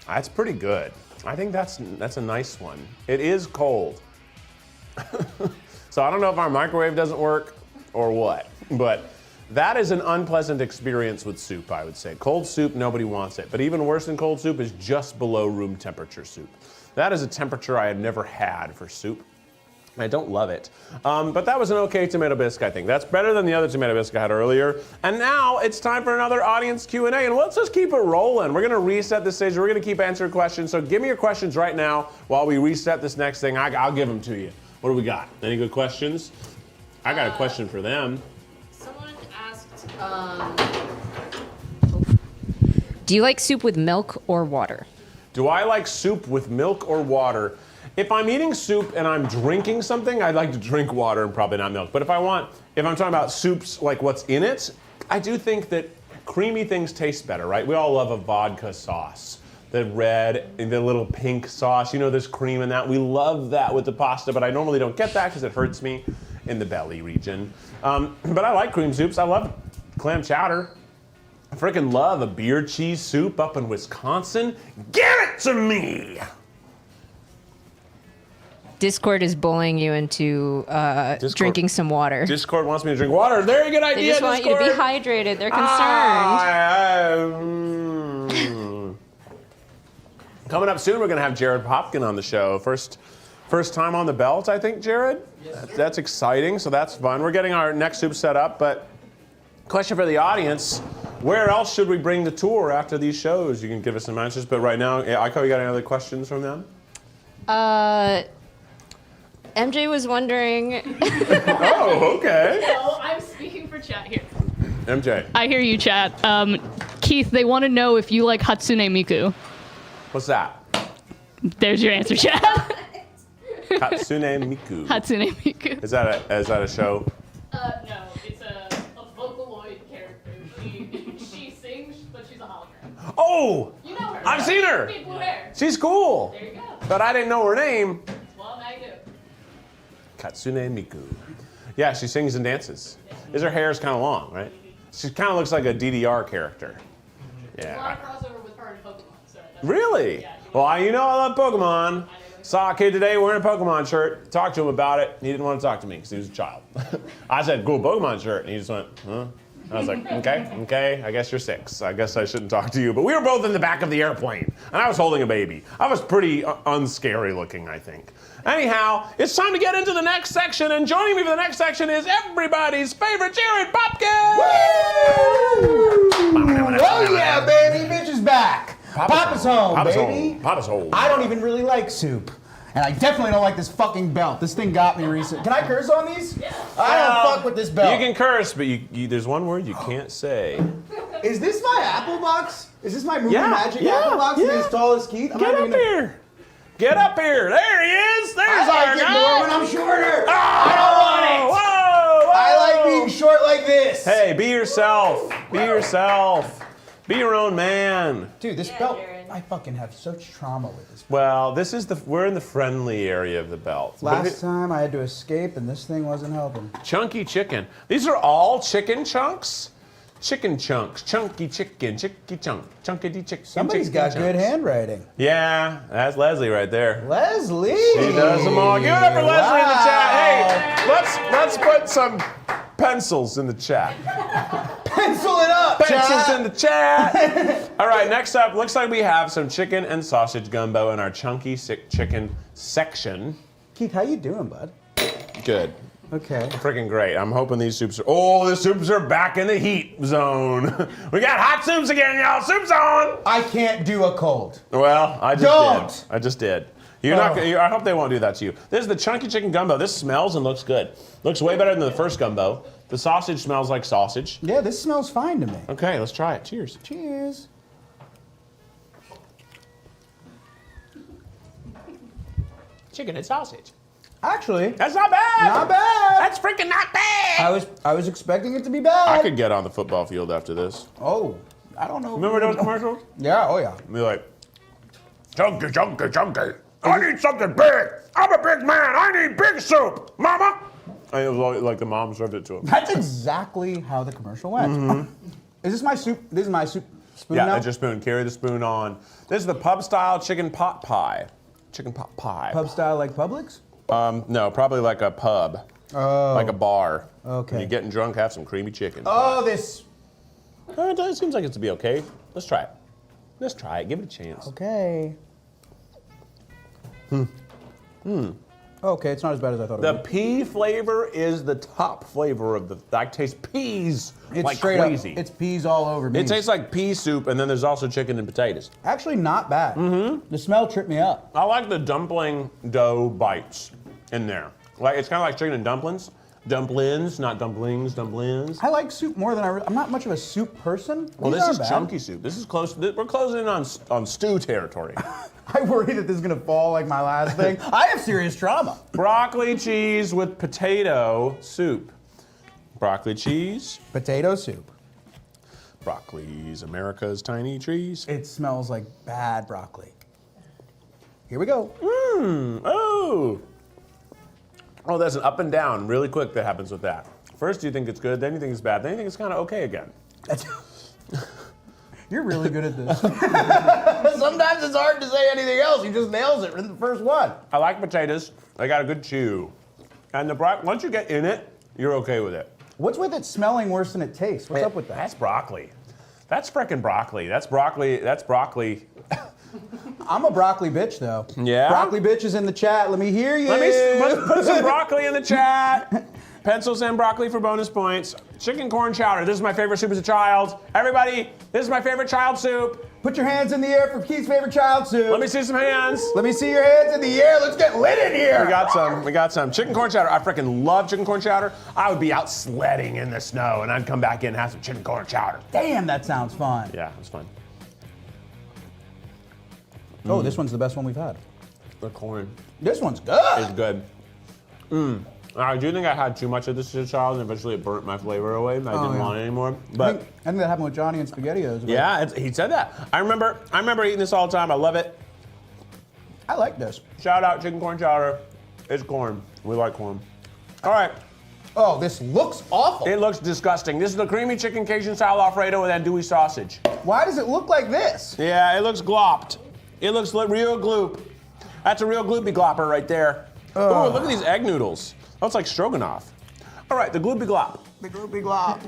That's pretty good. I think that's a nice one. It is cold. So I don't know if our microwave doesn't work or what, but that is an unpleasant experience with soup, I would say. Cold soup, nobody wants it. But even worse than cold soup is just below room temperature soup. That is a temperature I have never had for soup. I don't love it. But that was an okay tomato bisque, I think. That's better than the other tomato bisque I had earlier. And now it's time for another audience Q&A, and let's just keep it rolling. We're gonna reset this stage. We're gonna keep answering questions. So give me your questions right now while we reset this next thing. I'll give them to you. What do we got? Any good questions? I got a question for them. Someone asked, Do you like soup with milk or water? Do I like soup with milk or water? If I'm eating soup and I'm drinking something, I'd like to drink water and probably not milk. But if I'm talking about soups, like what's in it, I do think that creamy things taste better, right? We all love a vodka sauce. The red, the little pink sauce, you know, there's cream in that. We love that with the pasta, but I normally don't get that because it hurts me in the belly region. But I like cream soups. I love clam chowder. I freaking love a beer cheese soup up in Wisconsin. Give it to me! Discord is bullying you into drinking some water. Discord wants me to drink water. Very good idea, They just want Discord. you to be hydrated. They're concerned. Coming up soon, we're going to have Jared Popkin on the show. First time on the belt, I think, Jared? Yes, that's exciting, so that's fun. We're getting our next soup set up, but question for the audience, where else should we bring the tour after these shows? You can give us some answers, but right now, Aiko, you got any other questions from them? MJ was wondering. Oh, okay. No, I'm speaking for chat here. MJ. I hear you, chat. Keith, they want to know if you like Hatsune Miku. What's that? There's your answer, chat. Hatsune Miku. Hatsune Miku. Is that a show? No, it's a Vocaloid character. She sings, but she's a hologram. Oh! You know her. I've seen her. Big blue hair. She's cool. There you go. But I didn't know her name. Well, now you do. Katsune Miku. Yeah, she sings and dances. Her hair's kind of long, right? She kind of looks like a DDR character. There's a Yeah. lot of crossover with her and Pokemon. So that's Really? Yeah, Well, I love Pokemon. Saw a kid today wearing a Pokemon shirt. Talked to him about it. He didn't want to talk to me because he was a child. I said, cool Pokemon shirt. And he just went, huh? I was like, okay, I guess you're 6. I guess I shouldn't talk to you. But we were both in the back of the airplane, and I was holding a baby. I was pretty unscary looking, I think. Anyhow, it's time to get into the next section, and joining me for the next section is everybody's favorite Jared Popkin! Oh yeah, baby, bitch is back. Papa's home, baby. Papa's home. I don't even really like soup. And I definitely don't like this fucking belt. This thing got me recently. Can I curse on these? Yeah. I don't fuck with this belt. You can curse, but there's one word you can't say. Is this my apple box? Is this my movie magic apple box? Yeah. As tall as Keith? Get up here. Get up here. There he is. There's I our like it guy. more when I'm shorter. Oh, I don't want it. Whoa, whoa. I like being short like this. Hey, be yourself. Be yourself. Be your own man. Dude, this Yeah, belt, Jared. I fucking have such trauma with this. Well, we're in the friendly area of the belt. Last time I had to escape and this thing wasn't helping. Chunky chicken. These are all chicken chunks? Chicken chunks. Chunky chicken. Chicky chunk. Chunkity chicken. Somebody's chicken got good chunks. handwriting. Yeah, that's Leslie right there. Leslie! She does them all. Give it up for Leslie in the chat. Hey, let's put some pencils in the chat. Pencil it up, Pencils chat. in the chat. All right, next up, looks like we have some chicken and sausage gumbo in our chunky chicken section. Keith, how you doing, bud? Good. Okay. Freaking great. I'm hoping these soups are. Oh, the soups are back in the heat zone. We got hot soups again, y'all. Soup zone. I can't do a cold. Well, I just Don't. did. I just did. You're not. I hope they won't do that to you. This is the chunky chicken gumbo. This smells and looks good. Looks way better than the first gumbo. The sausage smells like sausage. Yeah, this smells fine to me. Okay, let's try it. Cheers. Cheers. Chicken and sausage. Actually, That's not bad. not bad. That's freaking not bad. I was expecting it to be bad. I could get on the football field after this. Oh, I don't know. Remember those commercials? Yeah, oh yeah. Be like, chunky, chunky, chunky. I need something big. I'm a big man. I need big soup, mama. And it was like the mom served it to him. That's exactly how the commercial went. Is this my soup? This is my soup spoon Yeah, now? that's your spoon. Carry the spoon on. This is the pub style chicken pot pie. Chicken pot pie. Pub style like Publix? No, probably like a pub. Oh. Like a bar. Okay. When you're getting drunk, have some creamy chicken. Oh, this. It seems like it's to be okay. Let's try it. Let's try it. Give it a chance. Okay. Okay, it's not as bad as I thought it The would be. pea flavor is the top flavor of the. I taste peas It's like straight crazy. up. It's peas all over me. It tastes like pea soup, and then there's also chicken and potatoes. Actually not bad. The smell tripped me up. I like the dumpling dough bites in there. Like it's kind of like chicken and dumplings. Dumplings, not dumplings, dumplings. I like soup more than I'm not much of a soup person. Well, These this aren't is bad. chunky soup. This is close. We're closing in on stew territory. I worry that this is gonna fall like my last thing. I have serious trauma. Broccoli cheese with potato soup. Broccoli cheese. Potato soup. Broccoli's America's tiny trees. It smells like bad broccoli. Here we go. Oh. Oh, that's an up and down really quick that happens with that. First you think it's good, then you think it's bad, then you think it's kind of okay again. You're really good at this. Sometimes it's hard to say anything else. He just nails it in the first one. I like potatoes. They got a good chew. And once you get in it, you're okay with it. What's with it smelling worse than it tastes? What's up with that? That's broccoli. That's frickin' broccoli. That's broccoli. That's broccoli. I'm a broccoli bitch, though. Yeah? Broccoli bitch is in the chat. Let me hear you. Let's put some broccoli in the chat. Pencils and broccoli for bonus points. Chicken corn chowder. This is my favorite soup as a child. Everybody, this is my favorite child soup. Put your hands in the air for Keith's favorite child soup. Let me see some hands. Let me see your hands in the air. Let's get lit in here. We got some. Chicken corn chowder. I freaking love chicken corn chowder. I would be out sledding in the snow and I'd come back in and have some chicken corn chowder. Damn, that sounds fun. Yeah, it was fun. Oh, this one's the best one we've had. The corn This one's good. is good. I do think I had too much of this as a child, and eventually it burnt my flavor away. And I didn't want it anymore. I But think that happened with Johnny and SpaghettiOs. but yeah, he said that. I remember eating this all the time. I love it. I like this. Shout out chicken corn chowder. It's corn. We like corn. All right. Oh, this looks awful. It looks disgusting. This is the creamy chicken Cajun style Alfredo with andouille sausage. Why does it look like this? Yeah, it looks glopped. It looks like real gloop. That's a real gloopy glopper right there. Oh, look at these egg noodles. Oh, it's like stroganoff. All right, the gloopy glop. The gloopy glop.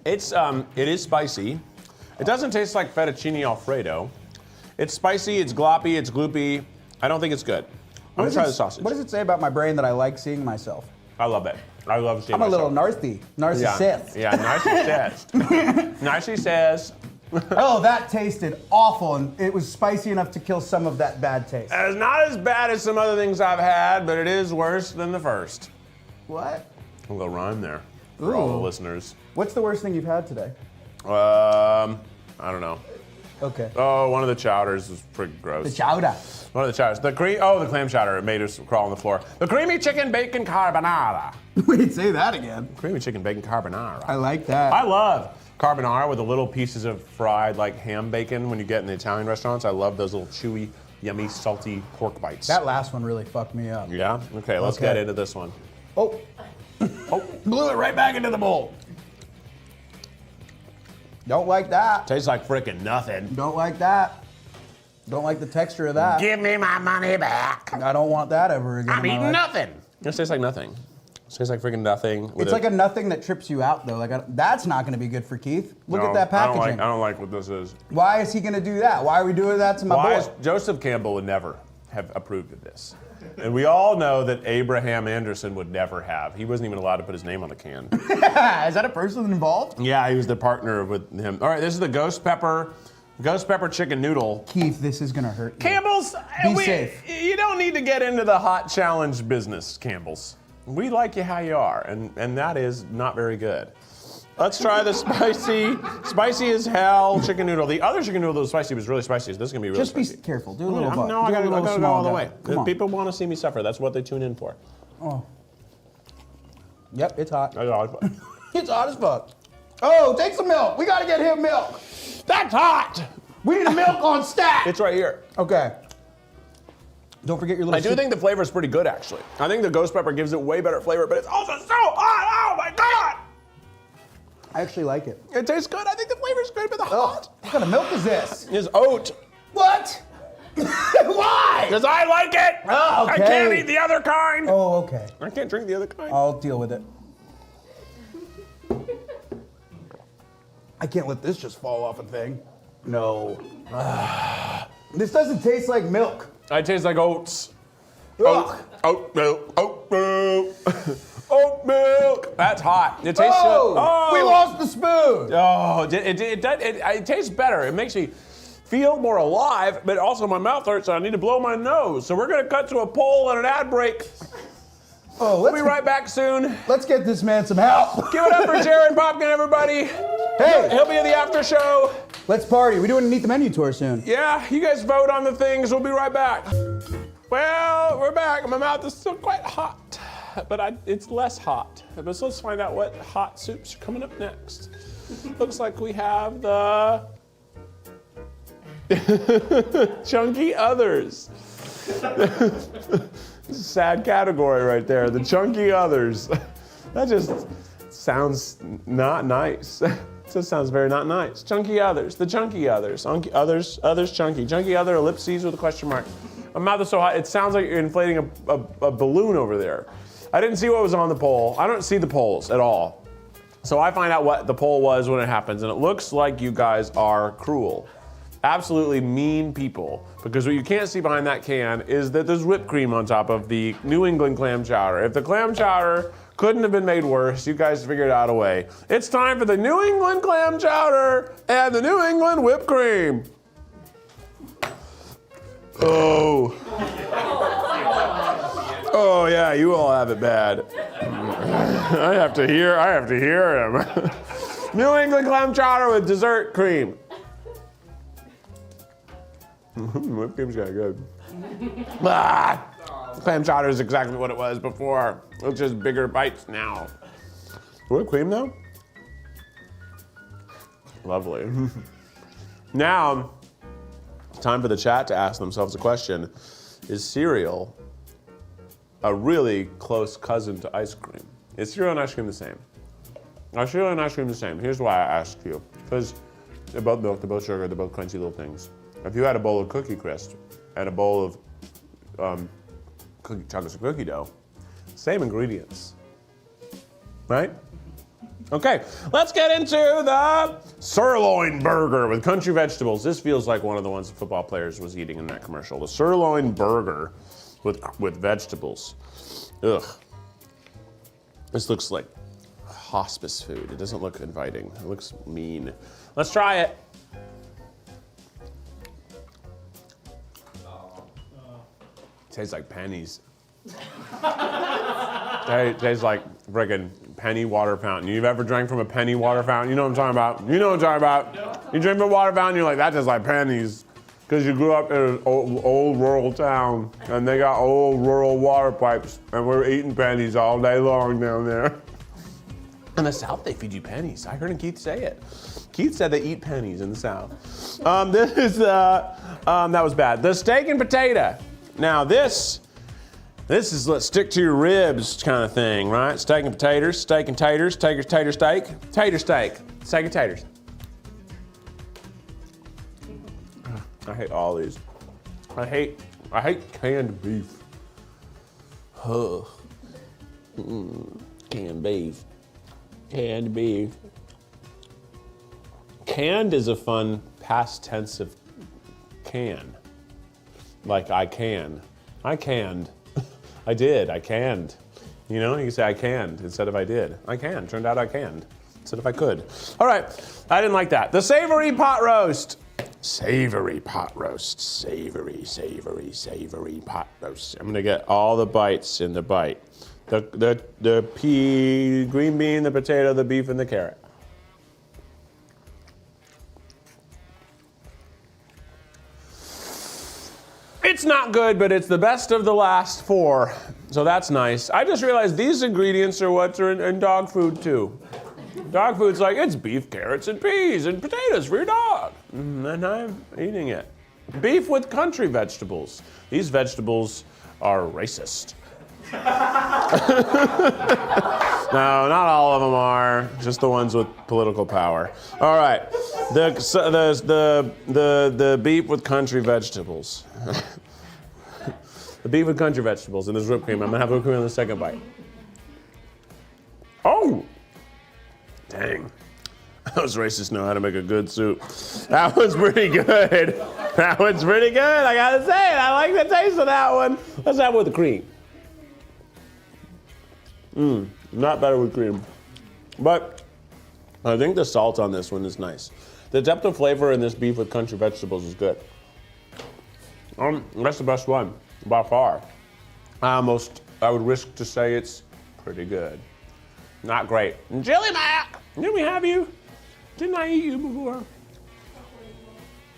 It is spicy. It doesn't taste like fettuccine Alfredo. It's spicy, it's gloppy, it's gloopy. I don't think it's good. I'm gonna try the sausage. What does it say about my brain that I like seeing myself? I love it. I love seeing I'm a little myself. narcissist. Yeah, narcissist. Narcissist. Oh, that tasted awful, and it was spicy enough to kill some of that bad taste. It's not as bad as some other things I've had, but it is worse than the first. What? A little rhyme there for all the listeners. What's the worst thing you've had today? I don't know. Okay. Oh, one of the chowders was pretty gross. The chowder. One of the chowders. The clam chowder. It made us crawl on the floor. The creamy chicken bacon carbonara. Wait, say that again. Creamy chicken bacon carbonara. I like that. I love carbonara with the little pieces of fried like ham bacon when you get in the Italian restaurants. I love those little chewy, yummy, salty pork bites. That last one really fucked me up. Yeah? Okay, let's get into this one. Oh. Oh, blew it right back into the bowl. Don't like that. Tastes like frickin' nothing. Don't like that. Don't like the texture of that. Give me my money back. I don't want that ever again. I'm in my eating life. nothing. It tastes like nothing. It tastes like freaking nothing. It's like a nothing that trips you out, though. That's not going to be good for Keith. Look at that packaging. I don't like what this is. Why is he going to do that? Why are we doing that to my boy? Joseph Campbell would never have approved of this. And we all know that Abraham Anderson would never have. He wasn't even allowed to put his name on the can. Is that a person involved? Yeah, he was the partner with him. All right, this is the ghost pepper chicken noodle. Keith, this is going to hurt you. Campbell's, Be safe. You don't need to get into the hot challenge business, Campbell's. We like you how you are, and that is not very good. Let's try the spicy as hell chicken noodle. The other chicken noodle that was spicy was really spicy. So this is gonna be really spicy. Just be careful. Do a little butt. No, I gotta go all the way. Come on. People want to see me suffer. That's what they tune in for. Oh. Yep, it's hot. That's all. It's hot as fuck. Oh, take some milk. We gotta get him milk. That's hot. We need a milk on stack. It's right here. Okay. Don't forget your little. I do think the flavor is pretty good, actually. I think the ghost pepper gives it way better flavor, but it's also so hot. Oh my god! I actually like it. It tastes good. I think the flavor's good, but the hot. What kind of milk is this? It's oat. What? Why? Because I like it. Oh, okay. I can't eat the other kind. Oh, okay. I can't drink the other kind. I'll deal with it. I can't let this just fall off a thing. No. This doesn't taste like milk. It tastes like oats. Ugh. Oat milk. Oat milk. Oat milk. That's hot. It tastes Oh, good. Oh, we lost the spoon. Oh, it tastes better. It makes me feel more alive, but also my mouth hurts and I need to blow my nose. So we're gonna cut to a poll and an ad break. Oh, We'll be right back soon. Let's get this man some help. Give it up for Jared Popkin, everybody. Hey, He'll be at the after show. let's party. We're doing a Meet the Menu tour soon. Yeah, you guys vote on the things. We'll be right back. Well, we're back. My mouth is still quite hot, but it's less hot. But let's find out what hot soups are coming up next. Looks like we have the chunky others. Sad category right there, the chunky others. That just sounds not nice. It just sounds very not nice. Chunky others, the chunky others. Others chunky. Chunky other, ellipses with a question mark. My mouth is so hot, it sounds like you're inflating a balloon over there. I didn't see what was on the poll. I don't see the polls at all. So I find out what the poll was when it happens, and it looks like you guys are cruel. Absolutely mean people, because what you can't see behind that can is that there's whipped cream on top of the New England clam chowder. If the clam chowder couldn't have been made worse, you guys figured out a way. It's time for the New England clam chowder and the New England whipped cream. Oh. Oh yeah, you all have it bad. I have to hear him. New England clam chowder with dessert cream. Whipped cream's kind of good. Clam chowder is exactly what it was before. It's just bigger bites now. Whipped cream though? Lovely. Now, it's time for the chat to ask themselves a question. Is cereal a really close cousin to ice cream? Is cereal and ice cream the same? Are cereal and ice cream the same? Here's why I ask you. Because they're both milk, they're both sugar, they're both crunchy little things. If you had a bowl of Cookie Crisp and a bowl of chocolate cookie dough, same ingredients, right? Okay, let's get into the sirloin burger with country vegetables. This feels like one of the ones the football players was eating in that commercial. The sirloin burger with vegetables. Ugh. This looks like hospice food. It doesn't look inviting. It looks mean. Let's try it. Tastes like pennies. Tastes like friggin' penny water fountain. You've ever drank from a penny water fountain? You know what I'm talking about. You know what I'm talking about. You drink from a water fountain, you're like, that tastes like pennies. Because you grew up in an old rural town, and they got old rural water pipes, and we're eating pennies all day long down there. In the South, they feed you pennies. I heard Keith say it. Keith said they eat pennies in the South. That was bad. The steak and potato. Now this is let's stick to your ribs kind of thing, right? Steak and potatoes, steak and taters, tater steak, steak and taters. I hate all these. I hate canned beef. Ugh. Canned beef. Canned beef. Canned is a fun past tense of can. Like I can. I canned. I did. I canned. You know, you can say I canned instead of I did. I can. Turned out I canned instead of I could. All right. I didn't like that. The savory pot roast. Savory pot roast. Savory pot roast. I'm gonna get all the bites in the bite. The pea, green bean, the potato, the beef, and the carrot. It's not good, but it's the best of the last four, so that's nice. I just realized these ingredients are what's in dog food too. Dog food's like, it's beef, carrots, and peas, and potatoes for your dog. And I'm eating it. Beef with country vegetables. These vegetables are racist. No, not all of them are. Just the ones with political power. All right, the beef with country vegetables. The beef with country vegetables and this whipped cream. I'm gonna have whipped cream on the second bite. Oh, dang. Those racists know how to make a good soup. That was pretty good. That was pretty good. I gotta say it. I like the taste of that one. Let's have it with the cream. Not better with cream. But I think the salt on this one is nice. The depth of flavor in this beef with country vegetables is good. That's the best one, by far. I would risk to say it's pretty good. Not great. And Chili Mac, didn't we have you? Didn't I eat you before?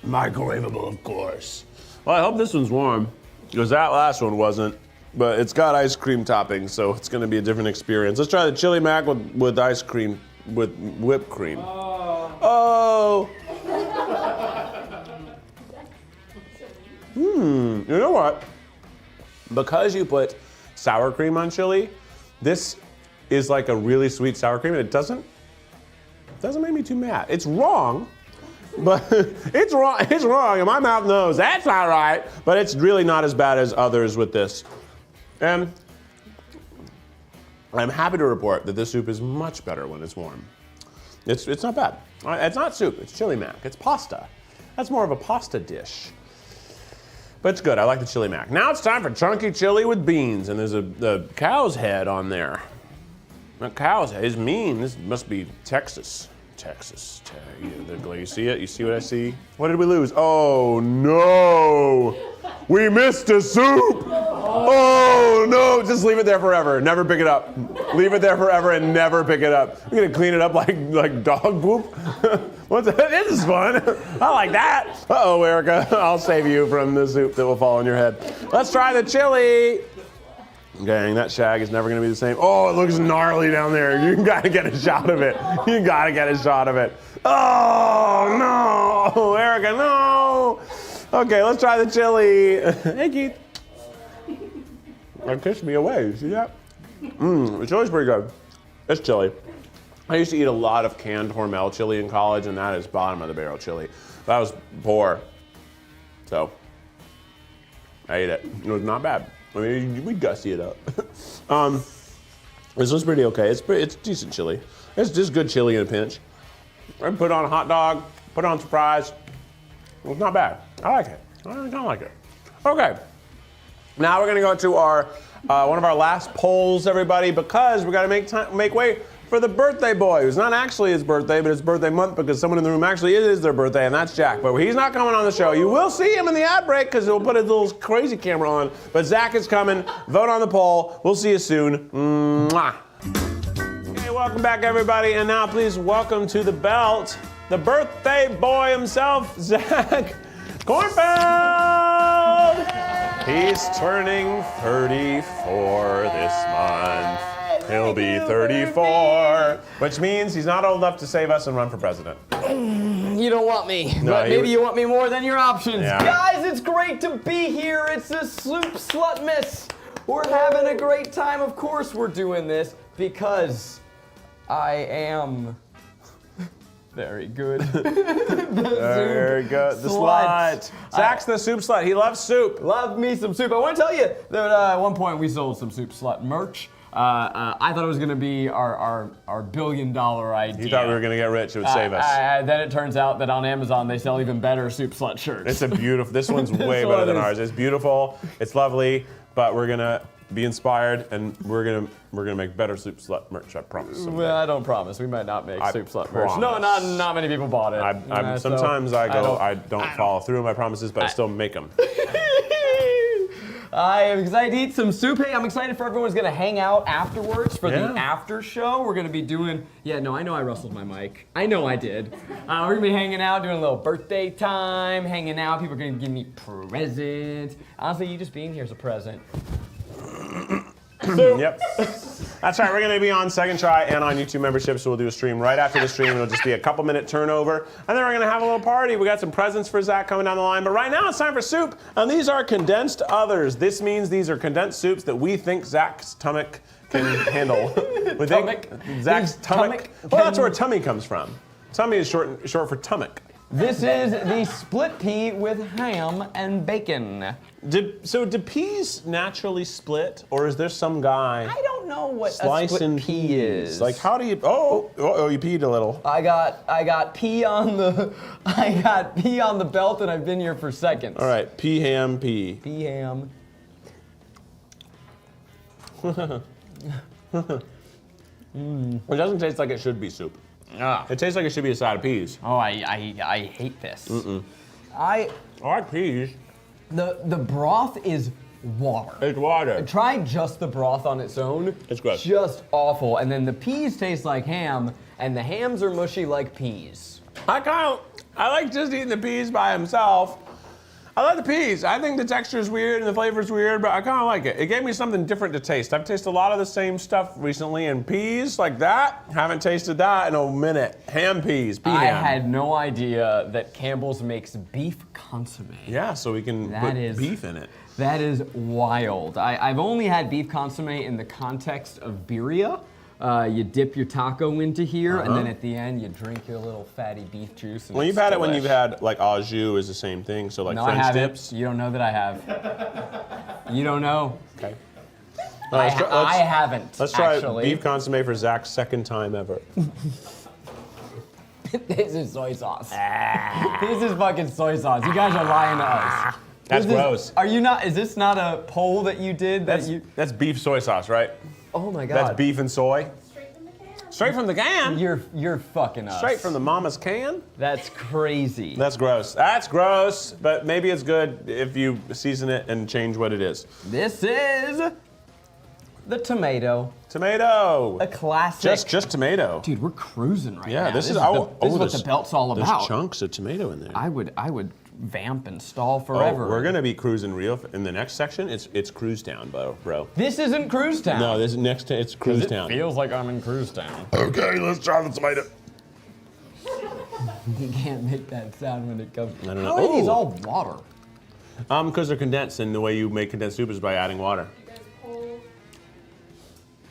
Microwavable, of course. Well, I hope this one's warm, because that last one wasn't. But it's got ice cream toppings, so it's gonna be a different experience. Let's try the Chili Mac with ice cream, with whipped cream. Oh. You know what? Because you put sour cream on chili, this is like a really sweet sour cream, and it doesn't make me too mad. It's wrong, but it's wrong, and my mouth knows that's not right, but it's really not as bad as others with this. And I'm happy to report that this soup is much better when it's warm. It's not bad. It's not soup, it's Chili Mac, it's pasta. That's more of a pasta dish. But it's good, I like the Chili Mac. Now it's time for chunky chili with beans, and there's a cow's head on there. That cow's head is mean, this must be Texas. You see it? You see what I see? What did we lose? Oh no! We missed a soup! Oh no! Just leave it there forever. Never pick it up. Leave it there forever and never pick it up. You're gonna clean it up like dog poop? What's that? This is fun. I like that. Uh-oh, Erica. I'll save you from the soup that will fall on your head. Let's try the chili. Dang, that shag is never gonna be the same. Oh, it looks gnarly down there. You gotta get a shot of it. You gotta get a shot of it. Oh, no, Erica, no. Okay, let's try the chili. Hey, Keith. That kissed me away, you see that? The chili's pretty good. It's chili. I used to eat a lot of canned Hormel chili in college, and that is bottom of the barrel chili. That was poor. So, I ate it. It was not bad. I mean, we gussy it up. This one's pretty okay. It's decent chili. It's just good chili in a pinch. I put on a hot dog, put on some fries. It's not bad. I like it. I kind of like it. Okay. Now we're gonna go to our one of our last polls, everybody, because we gotta make way for the birthday boy, who's not actually his birthday, but it's birthday month because someone in the room actually it is their birthday, and that's Jack. But he's not coming on the show. You will see him in the ad break because he'll put his little crazy camera on. But Zach is coming. Vote on the poll. We'll see you soon. Mwah. Okay, welcome back, everybody, and now please welcome to the belt the birthday boy himself, Zach Cornfeld. He's turning 34 this month. He'll be 34, which means he's not old enough to save us and run for president. You don't want me, No, but maybe you want me more than your options. Yeah. Guys, it's great to be here. It's the Sloop Slutmas. We're having a great time. Of course we're doing this because I am very good. Very good. The slut. Zach's the soup slut. He loves soup. Love me some soup. I want to tell you that at one point we sold some Soup Slut merch. I thought it was going to be our $1 billion idea. You thought we were going to get rich. It would save us. Then it turns out that on Amazon they sell even better Soup Slut shirts. It's a beautiful, this one's way This better one than is- ours. It's beautiful, it's lovely, but we're gonna be inspired and we're gonna make better soup slut merch, I promise. someday. Well, I don't promise. We might not make I Soup Slut merch. promise. No, not many people bought it. Sometimes I don't follow through on my promises, but I still make them. I am excited to eat some soup. Hey, I'm excited for everyone's gonna hang out afterwards for the after show. We're gonna be doing, I know I rustled my mic. I know I did. We're gonna be hanging out, doing a little birthday time, hanging out. People are gonna give me presents. Honestly, you just being here is a present. Yep. That's right, we're gonna be on Second Try and on YouTube membership, so we'll do a stream right after the stream. It'll just be a couple minute turnover, and then we're gonna have a little party. We got some presents for Zach coming down the line, but right now it's time for soup, and these are condensed others. This means these are condensed soups that we think Zach's stomach can handle. We think Zach's stomach. Well, that's where tummy comes from. Tummy is short for tummock. This is the split pea with ham and bacon. So do peas naturally split, or is there some guy I don't know what a slicing split pea is. Like how do you? Oh, you peed a little. I got pea on the belt, and I've been here for seconds. All right, pea ham pea. Pea ham. It doesn't taste like it should be soup. It tastes like it should be a side of peas. Oh, I hate this. I like peas. the broth is water. It's water. Try just the broth on its own. It's gross. Just awful. And then the peas taste like ham, and the hams are mushy like peas. I like just eating the peas by himself. I like the peas. I think the texture is weird and the flavor is weird, but I kind of like it. It gave me something different to taste. I've tasted a lot of the same stuff recently, and peas like that, haven't tasted that in a minute. Ham peas, pea I ham. had no idea that Campbell's makes beef consomme. Yeah, so we can put beef in it. That is wild. I've only had beef consomme in the context of birria. You dip your taco into here, and then at the end you drink your little fatty beef juice. And Well, you've had it when you've had, like, au jus is the same thing, so like No, French I haven't. dips. You don't know that I have. You don't know. Okay. I haven't. Let's try actually. beef consomme for Zach's second time ever. This is soy sauce. This is fucking soy sauce. You guys are lying to us. That's gross. Are you not? Is this not a poll that you did? That's beef soy sauce, right? Oh my god. That's beef and soy. Straight from the can. Straight from the can. You're fucking us. Straight from the mama's can. That's crazy. That's gross. That's gross. But maybe it's good if you season it and change what it is. This is the tomato. Tomato. A classic. Just tomato. Dude, we're cruising right now. Yeah, this is what the belt's all about. There's chunks of tomato in there. I would vamp and stall forever. Oh, we're gonna be cruising real in the next section. It's Cruise Town, bro. This isn't Cruise Town. No, this is next. It's Cruise It Town. feels like I'm in Cruise Town. Okay, let's try the tomato. You can't make that sound when it comes. I don't know. How are these Oh. all water? Because they're condensed, and the way you make condensed soup is by adding water. You guys poll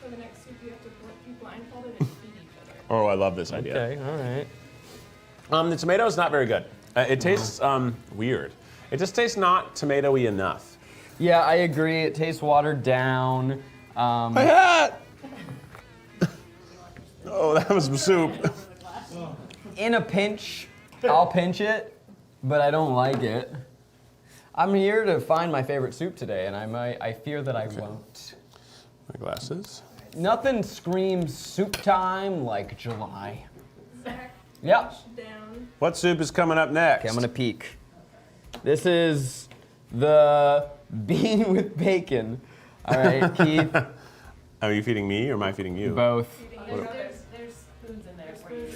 for the next soup. You have to be blindfolded and feed each other. Oh, I love this idea. Okay, all right. The tomato is not very good. It tastes weird. It just tastes not tomatoey enough. Yeah, I agree. It tastes watered down. My hat! Oh, that was some soup. In a pinch, I'll pinch it, but I don't like it. I'm here to find my favorite soup today, and I fear that I won't. My glasses. Nothing screams soup time like July. Zach, Yep. down. What soup is coming up next? Okay, I'm gonna peek. This is the bean with bacon. All right, Keith. Are you feeding me or am I feeding you? Both. There's spoons in there for you.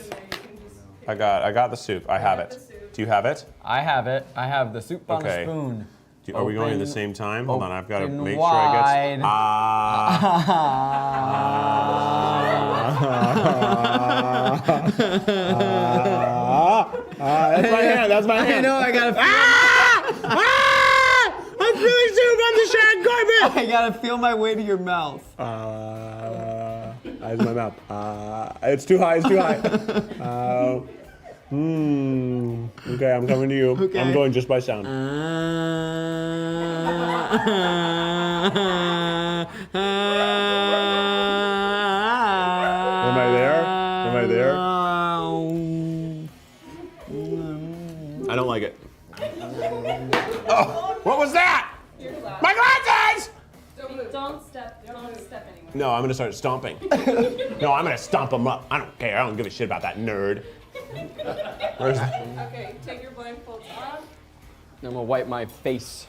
I got the soup. I have it. Do you have it? I have it. I have the soup on Okay. a spoon. Are we going at the Open- same time? Hold on, I've got to open make sure I wide. get. That's my hand. That's my hand. I know. I gotta. I'm feeling soup on the shag carpet. I gotta feel my way to your mouth. Eyes in my mouth. It's too high. It's too high. Okay, I'm coming to you. Okay. I'm going just by sound. Am Am I there? Am I there? I don't like it. Oh, what was that? My glasses! Don't step anymore. No, I'm gonna start stomping. No, I'm gonna stomp them up. I don't care. I don't give a shit about that nerd. Where's that? Okay, take your blindfolds off. I'm gonna wipe my face.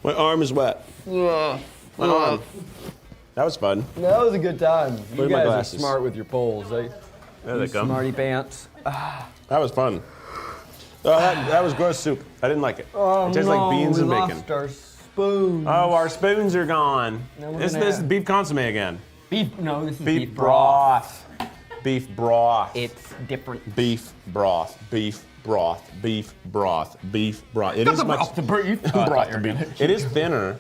My arm is wet. My arm. That was fun. That was a good time. You at my guys are glasses. smart with your polls. There they come. Smarty pants. That was fun. Oh, that was gross soup. I didn't like it. It tastes like beans and bacon. Lost our spoon. Oh, our spoons are gone. Now we're This gonna is have- beef consomme again. Beef. No, this is Beef broth. Beef broth. It's different. Beef broth. Beef broth. Beef broth. Beef broth. It is much. beef broth to beef. It is thinner.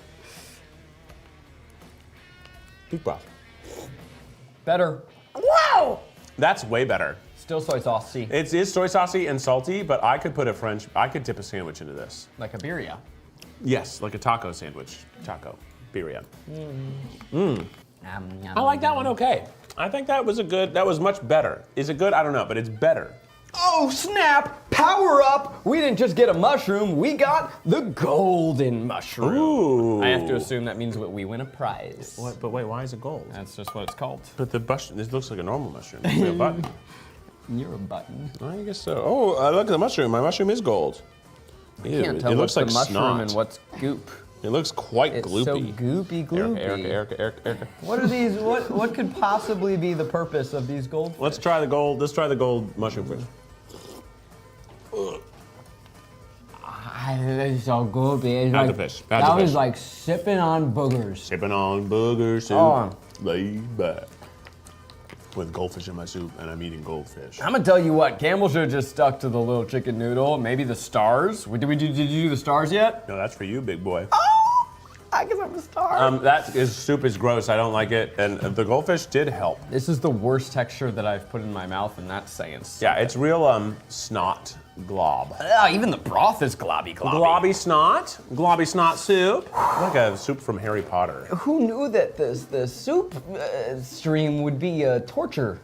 Beef broth. Better. Wow! That's way better. Still soy saucy. It is soy saucy and salty, but I could put I could dip a sandwich into this. Like a birria. Yes, like a taco sandwich. Taco. Birria. I I like that one okay. I think that was that was much better. Is it good? I don't know, but it's better. Oh snap! Power up! We didn't just get a mushroom, we got the golden mushroom. Ooh. I have to assume that means we win a prize. What, but wait, why is it gold? That's just what it's called. But this looks like a normal mushroom. Is there a button? You're a button. I guess so. Oh, look at the mushroom. My mushroom is gold. Ew, Can't tell it what's looks like the mushroom snot. and what's goop. It looks quite It's gloopy. so goopy gloopy. Erica. What are these? What could possibly be the purpose of these goldfish? Let's try the gold. Let's try the gold mushroom first. It's so goopy. It's How's like, the fish? How's that the was fish? like sipping on boogers. Sipping on booger soup, Oh. laid back. With goldfish in my soup, and I'm eating goldfish. I'm gonna tell you what, Campbell should have just stuck to the little chicken noodle. Maybe the stars. Did you do the stars yet? No, that's for you, big boy. Oh, I guess I'm a star. Soup is gross. I don't like it, and the goldfish did help. This is the worst texture that I've put in my mouth, and that's saying something. Yeah, it's real snot glob. Even the broth is globby. Globby snot soup. Like a soup from Harry Potter. Who knew that the soup stream would be a torture?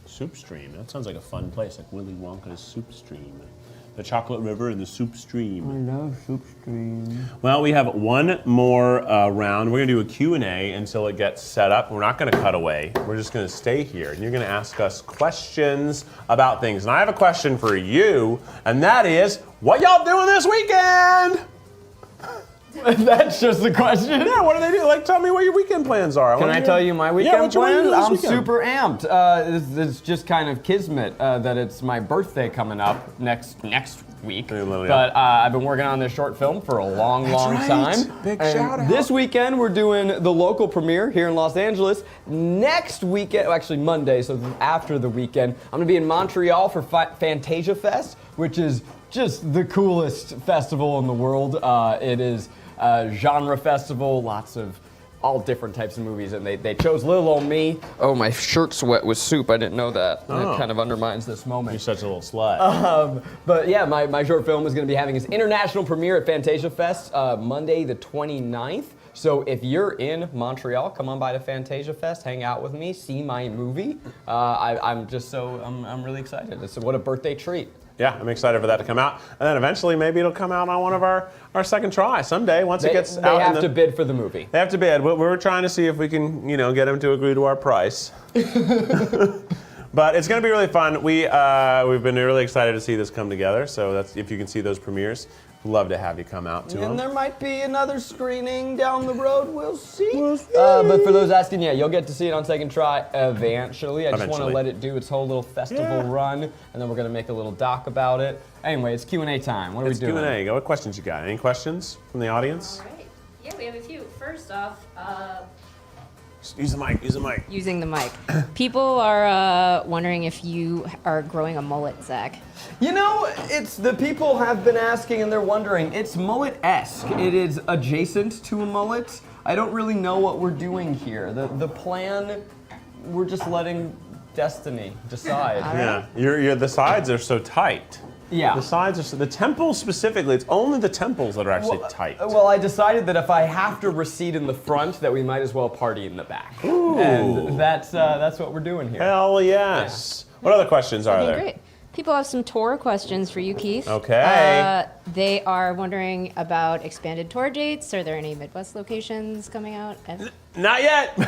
Soup stream. That sounds like a fun place, like Willy Wonka's soup stream. The chocolate river and the soup stream. love soup stream. Well, we have one more round. We're gonna do a Q&A until it gets set up. We're not gonna cut away. We're just gonna stay here, and you're gonna ask us questions about things. And I have a question for you, and that is, what y'all doing this weekend? That's just the question. Yeah, what do they do? Like, tell me what your weekend plans are. Can I tell you my weekend what you wanna plans? do this I'm weekend? super amped. It's just kind of kismet that it's my birthday coming up next week. Yeah. But I've been working on this short film for a long right. time. Big And shout out. This weekend we're doing the local premiere here in Los Angeles. Next weekend, actually Monday, so after the weekend, I'm gonna be in Montreal for Fantasia Fest, which is just the coolest festival in the world. It is a genre festival, lots of all different types of movies, and they chose little old me. Oh, my shirt's wet with soup. I didn't know that. Oh. It kind of undermines this moment. You're such a little slut. But yeah, my short film is going to be having its international premiere at Fantasia Fest Monday the 29th. So if you're in Montreal, come on by to Fantasia Fest, hang out with me, see my movie. I'm really excited. What a birthday treat. Yeah, I'm excited for that to come out. And then eventually maybe it'll come out on one of our second try someday once it gets out. They have to bid for the movie. They have to bid. We're trying to see if we can, get them to agree to our price. But it's going to be really fun. We've been really excited to see this come together. So that's if you can see those premieres, love to have you come out to them. And there might be another screening down the road. We'll see. But for those asking, yeah, you'll get to see it on second try eventually. I just want to let it do its whole little festival run, and then we're going to make a little doc about it. Anyway, it's Q&A time. What are we doing? It's Q&A. What questions you got? Any questions from the audience? All right. Yeah, we have a few. First off, Use the mic. Using the mic. People are wondering if you are growing a mullet, Zach. It's the people have been asking and they're wondering. It's mullet-esque. It is adjacent to a mullet. I don't really know what we're doing here. The plan, we're just letting destiny decide. Yeah, the sides are so tight. Yeah. The sides are the temples specifically. It's only the temples that are actually tight. Well, I decided that if I have to recede in the front, that we might as well party in the back. Ooh. And that's what we're doing here. Hell yes. Yeah. What other questions are there? Great. People have some tour questions for you, Keith. Okay. They are wondering about expanded tour dates. Are there any Midwest locations coming out? Not yet.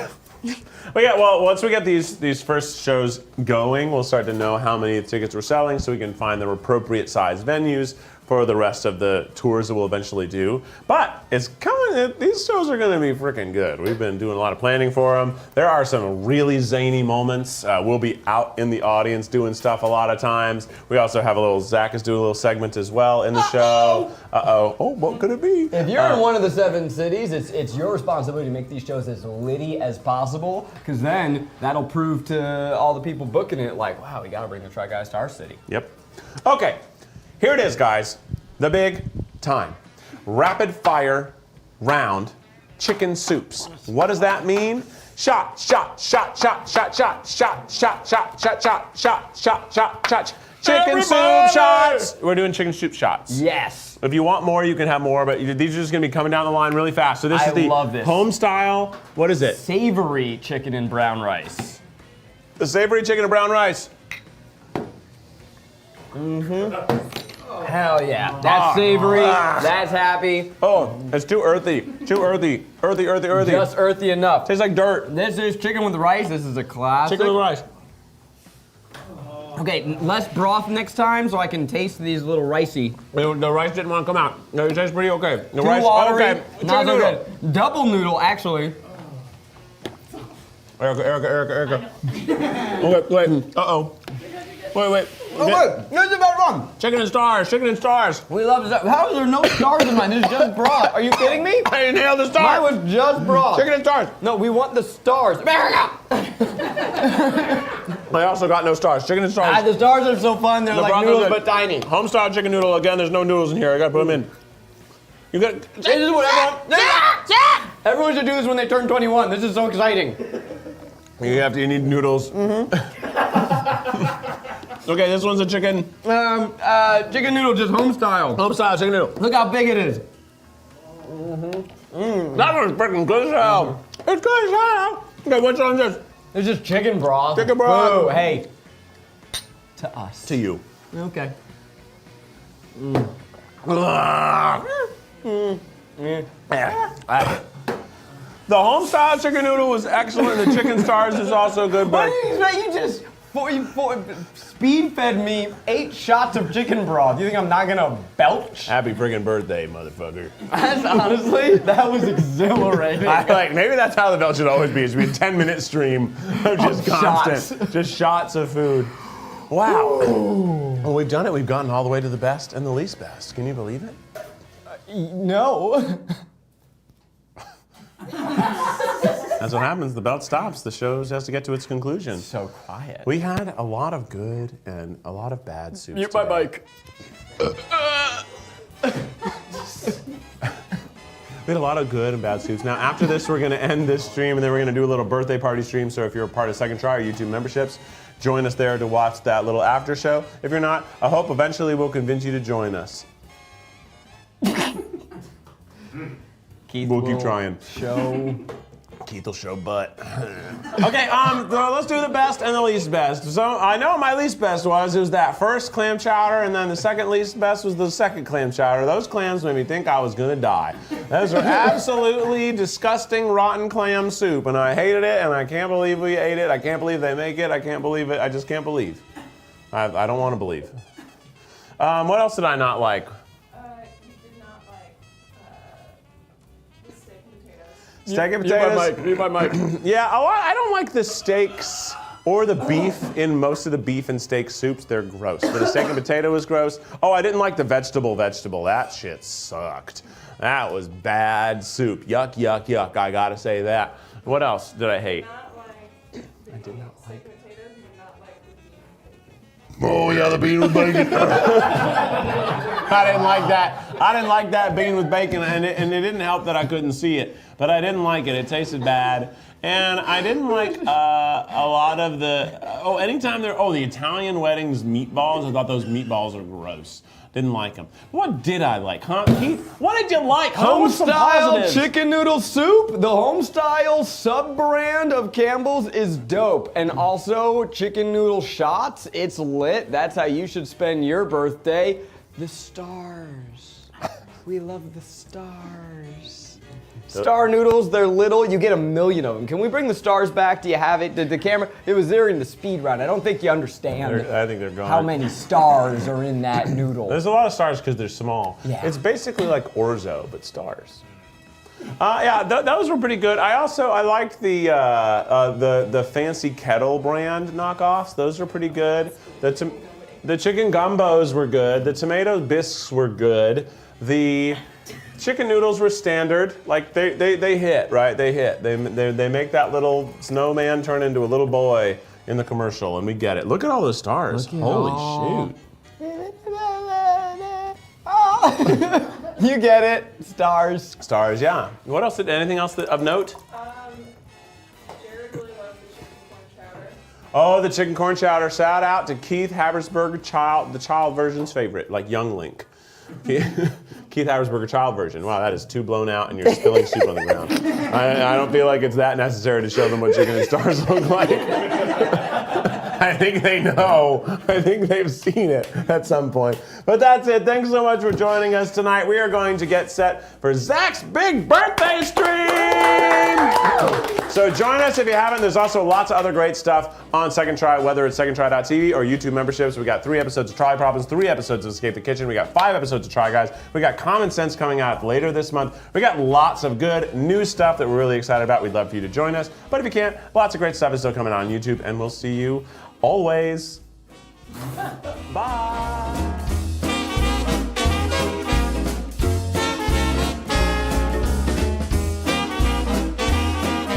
Well, once we get these first shows going, we'll start to know how many tickets we're selling so we can find the appropriate size venues for the rest of the tours that we'll eventually do. But it's coming, these shows are gonna be freaking good. We've been doing a lot of planning for them. There are some really zany moments. We'll be out in the audience doing stuff a lot of times. We also have Zach is doing a little segment as well in the show. Uh-oh, what could it be? If you're in one of the 7 cities, it's your responsibility to make these shows as litty as possible, because then that'll prove to all the people booking it like, wow, we gotta bring the Try Guys to our city. Yep. Okay. Here it is, guys. The big time. Rapid fire round chicken soups. What does that mean? Shot, shot, shot, shot, shot, shot, shot, shot, shot, shot, shot, shot, shot, shot, shot. Chicken soup shots. We're doing chicken soup shots. Yes. If you want more, you can have more, but these are just gonna be coming down the line really fast. So this is the Homestyle. What is it? Savory chicken and brown rice. The savory chicken and brown rice. Hell yeah. That's savory. That's happy. Oh, it's too earthy. Too earthy. Earthy. Just earthy enough. Tastes like dirt. This is chicken with rice. This is a classic. Chicken with rice. Okay, less broth next time so I can taste these little ricey. The rice didn't want to come out. No, it tastes pretty okay. The Too rice, watery, okay. not so good. Double noodle, actually. Erica. Wait. Uh-oh. Wait. Oh, wait, this is about wrong. Chicken and stars. We love that. How is there no stars in mine? This is just broth. Are you kidding me? I nailed the stars. Mine was just broth. Chicken and stars. No, we want the stars. America! I also got no stars. Chicken and stars. The stars are so fun. They're like noodles, but tiny. Homestyle chicken noodle. Again, there's no noodles in here. I gotta put them in. You got. This is what everyone should do this when they turn 21. This is so exciting. You need noodles. Okay, this one's a chicken. Chicken noodle, just Homestyle. Homestyle chicken noodle. Look how big it is. That one's freaking good as hell. It's good as hell. Okay, which one's this? It's just chicken broth. Chicken broth. Boo, hey. To us. To you. Okay. The Homestyle chicken noodle was excellent. The chicken stars is also good, but You just speed fed me 8 shots of chicken broth. You think I'm not gonna belch? happy friggin' birthday, motherfucker. That's honestly, that was exhilarating. Maybe that's how the belt should always be. It should be a 10-minute stream of just constant, shots. just shots of food. Wow. Well, we've done it. We've gotten all the way to the best and the least best. Can you believe it? No. That's what happens. The belt stops. The show has to get to its conclusion. So quiet. We had a lot of good and a lot of bad soups. Mute my today. mic. We had a lot of good and bad soups. Now, after this, we're going to end this stream, and then we're going to do a little birthday party stream. So if you're a part of Second Try or YouTube memberships, join us there to watch that little after show. If you're not, I hope eventually we'll convince you to join us. Keith We'll will keep trying. Show. Keith will show butt. Okay, so let's do the best and the least best. So I know my least best was that first clam chowder, and then the second least best was the second clam chowder. Those clams made me think I was gonna die. Those are absolutely disgusting, rotten clam soup, and I hated it, and I can't believe we ate it. I can't believe they make it. I can't believe it. I just can't believe. I don't want to believe. What else did I not like? You did not like the steak and potatoes. Steak and potatoes. Mute my mic. Yeah, I don't like the steaks or the beef in most of the beef and steak soups. They're gross. But the steak and potato was gross. Oh, I didn't like the vegetable. That shit sucked. That was bad soup. Yuck, yuck, yuck. I gotta say that. What else did I hate? I did not like steak and potatoes. You did not like the beef and bacon. Oh yeah, the bean with bacon. I didn't like that. I didn't like that bean with bacon, and it didn't help that I couldn't see it. But I didn't like it. It tasted bad. And I didn't like a lot of the, the Italian weddings meatballs. I thought those meatballs are gross. Didn't like them. What did I like, huh? Keith, what did you like, huh? What's some Homestyle positives? chicken noodle soup. The Homestyle sub-brand of Campbell's is dope. And also chicken noodle shots. It's lit. That's how you should spend your birthday. The stars. We love the stars. Star noodles, they're little. You get 1 million of them. Can we bring the stars back? Do you have it? Did the camera? It was there in the speed run. I don't think you understand I think they're gone. how many stars are in that noodle. There's a lot of stars because they're small. Yeah. It's basically like orzo, but stars. Those were pretty good. I liked the fancy kettle brand knockoffs. Those were pretty good. The chicken gumbos were good. The tomato bisques were good. The chicken noodles were standard. Like they hit, right? They hit. They make that little snowman turn into a little boy in the commercial, and we get it. Look at all those stars. Holy shoot. You get it. Stars. Stars, yeah. What else? Anything else of note? Jared really loved the chicken corn chowder. Oh, the chicken corn chowder. Shout out to Keith Habersberger, the child version's favorite, like Young Link. Keith Habersberger child version. Wow, that is too blown out, and you're spilling soup on the ground. I don't feel like it's that necessary to show them what chicken and stars look like. I think they know. I think they've seen it at some point. But that's it. Thanks so much for joining us tonight. We are going to get set for Zach's big birthday stream! So join us if you haven't. There's also lots of other great stuff on Second Try, whether it's secondtry.tv or YouTube memberships. We got 3 episodes of Try Problems, 3 episodes of Escape the Kitchen. We got 5 episodes of Try Guys. We got Common Sense coming out later this month. We got lots of good new stuff that we're really excited about. We'd love for you to join us. But if you can't, lots of great stuff is still coming on YouTube, and we'll see you always. Bye.